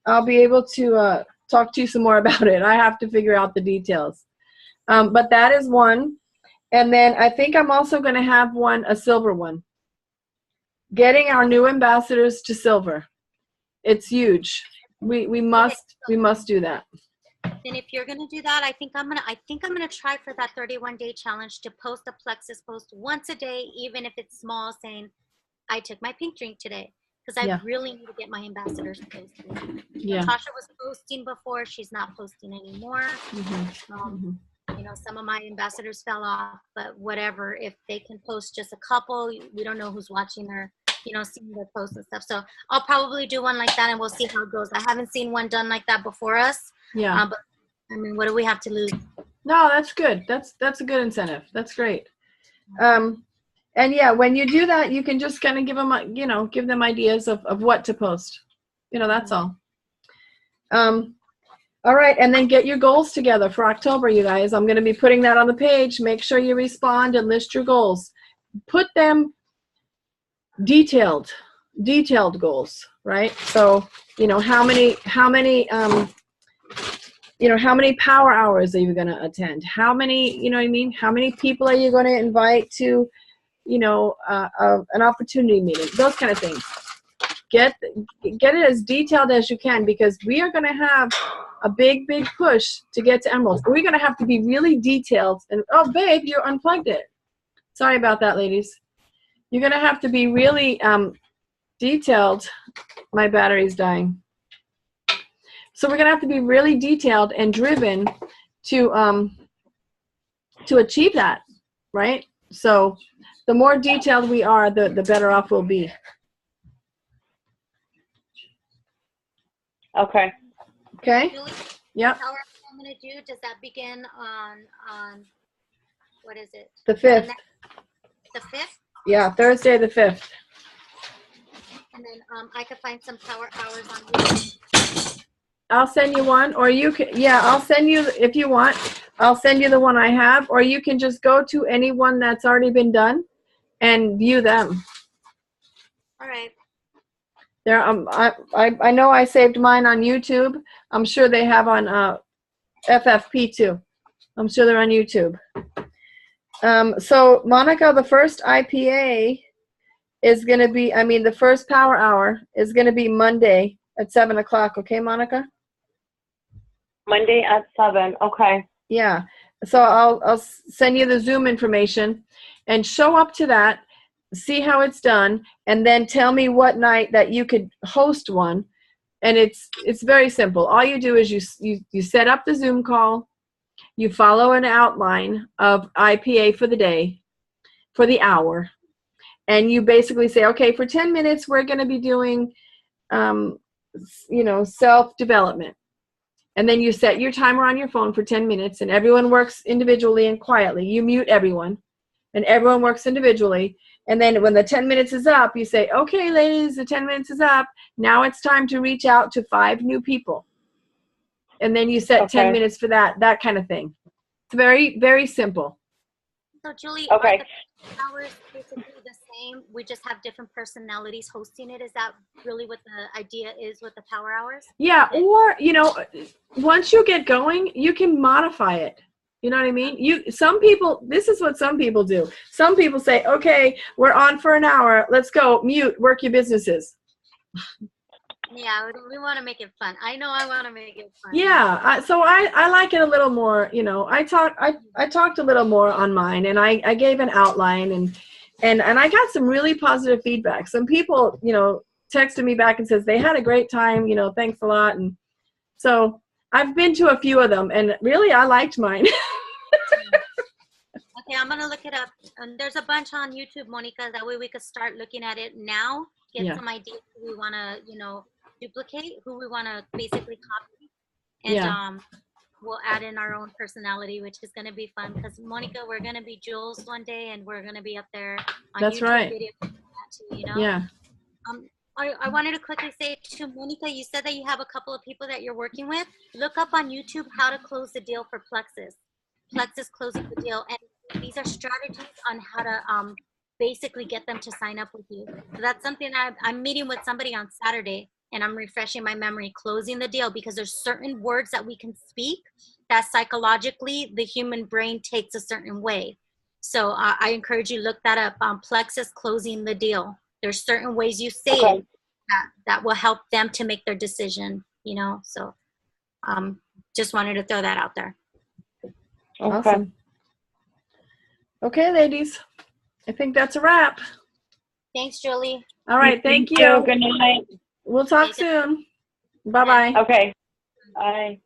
I'll be able to talk to you some more about it. I have to figure out the details. But that is one. And then I think I'm also going to have a silver one. Getting our new ambassadors to silver. It's huge. We must do that. And if you're gonna do that, I think I'm gonna try for that 31-day challenge to post a Plexus post once a day, even if it's small, saying I took my pink drink today, because I really need to get my ambassadors posted. Yeah. Natasha was posting before; she's not posting anymore. Mm-hmm. You know, some of my ambassadors fell off, but whatever. If they can post just a couple, we don't know who's watching their, seeing their posts and stuff. So I'll probably do one like that, and we'll see how it goes. I haven't seen one done like that before us. Yeah. But I mean, what do we have to lose? No, that's good. That's a good incentive. That's great. And yeah, when you do that, you can just kind of give them ideas of what to post. That's all. All right, and then get your goals together for October, you guys. I'm going to be putting that on the page. Make sure you respond and list your goals. Put them detailed goals, right? So, how many power hours are you going to attend? How many, how many people are you going to invite to, an opportunity meeting? Those kind of things. Get it as detailed as you can, because we are going to have a big push to get to emeralds. We're going to have to be really detailed. And oh, babe, you unplugged it. Sorry about that, ladies. You're going to have to be really detailed. My battery's dying. So we're going to have to be really detailed and driven to achieve that, right? So the more detailed we are, the better off we'll be. Okay. Okay. Julie, Yep. How I'm going to do? Does that begin on what is it? The 5th. The 5th. Yeah, Thursday the 5th. And then I could find some power hours on YouTube. I'll send you one, or you can. Yeah, I'll send you if you want. I'll send you the one I have, or you can just go to any one that's already been done and view them. All right. There, I know I saved mine on YouTube. I'm sure they have on FFP too. I'm sure they're on YouTube. So Monica, the first IPA is going to be, the first power hour is going to be Monday at 7 o'clock. Okay, Monica? Monday at 7. Okay. Yeah. So I'll send you the Zoom information, and show up to that, see how it's done, and then tell me what night that you could host one. And it's very simple. All you do is you set up the Zoom call, you follow an outline of IPA for the day, for the hour, and you basically say, okay, for 10 minutes we're going to be doing self-development. And then you set your timer on your phone for 10 minutes, and everyone works individually and quietly. You mute everyone, and everyone works individually. And then when the 10 minutes is up, you say, okay, ladies, the 10 minutes is up. Now it's time to reach out to 5 new people. And then you set 10 minutes for that kind of thing. It's very, very simple. So Julie, Okay. are the hours basically the same? We just have different personalities hosting it. Is that really what the idea is with the power hours? Yeah, or, once you get going, you can modify it. You know what I mean? Some people, this is what some people do. Some people say, okay, we're on for an hour. Let's go. Mute, work your businesses. Yeah, we want to make it fun. I know I want to make it fun. Yeah, so I like it a little more, I talked a little more on mine, and I gave an outline, and I got some really positive feedback. Some people, texted me back and says they had a great time, thanks a lot. And so I've been to a few of them, and really I liked mine. Okay, I'm going to look it up. And there's a bunch on YouTube, Monica. That way we could start looking at it now, get some ideas who we want to, duplicate, who we want to basically copy. And we'll add in our own personality, which is going to be fun. Because, Monica, we're going to be Jules one day, and we're going to be up there on That's YouTube right. video too, Yeah. I wanted to quickly say to Monica, you said that you have a couple of people that you're working with. Look up on YouTube how to close the deal for Plexus. Plexus closing the deal. And these are strategies on how to basically get them to sign up with you. So that's something I'm meeting with somebody on Saturday, and I'm refreshing my memory, closing the deal, because there's certain words that we can speak that psychologically the human brain takes a certain way. So I encourage you to look that up on Plexus closing the deal. There's certain ways you say it that will help them to make their decision, so just wanted to throw that out there. Awesome. Okay, ladies, I think that's a wrap. Thanks, Julie. All right, thank you. Good night. We'll talk soon. Bye-bye. Okay. Bye.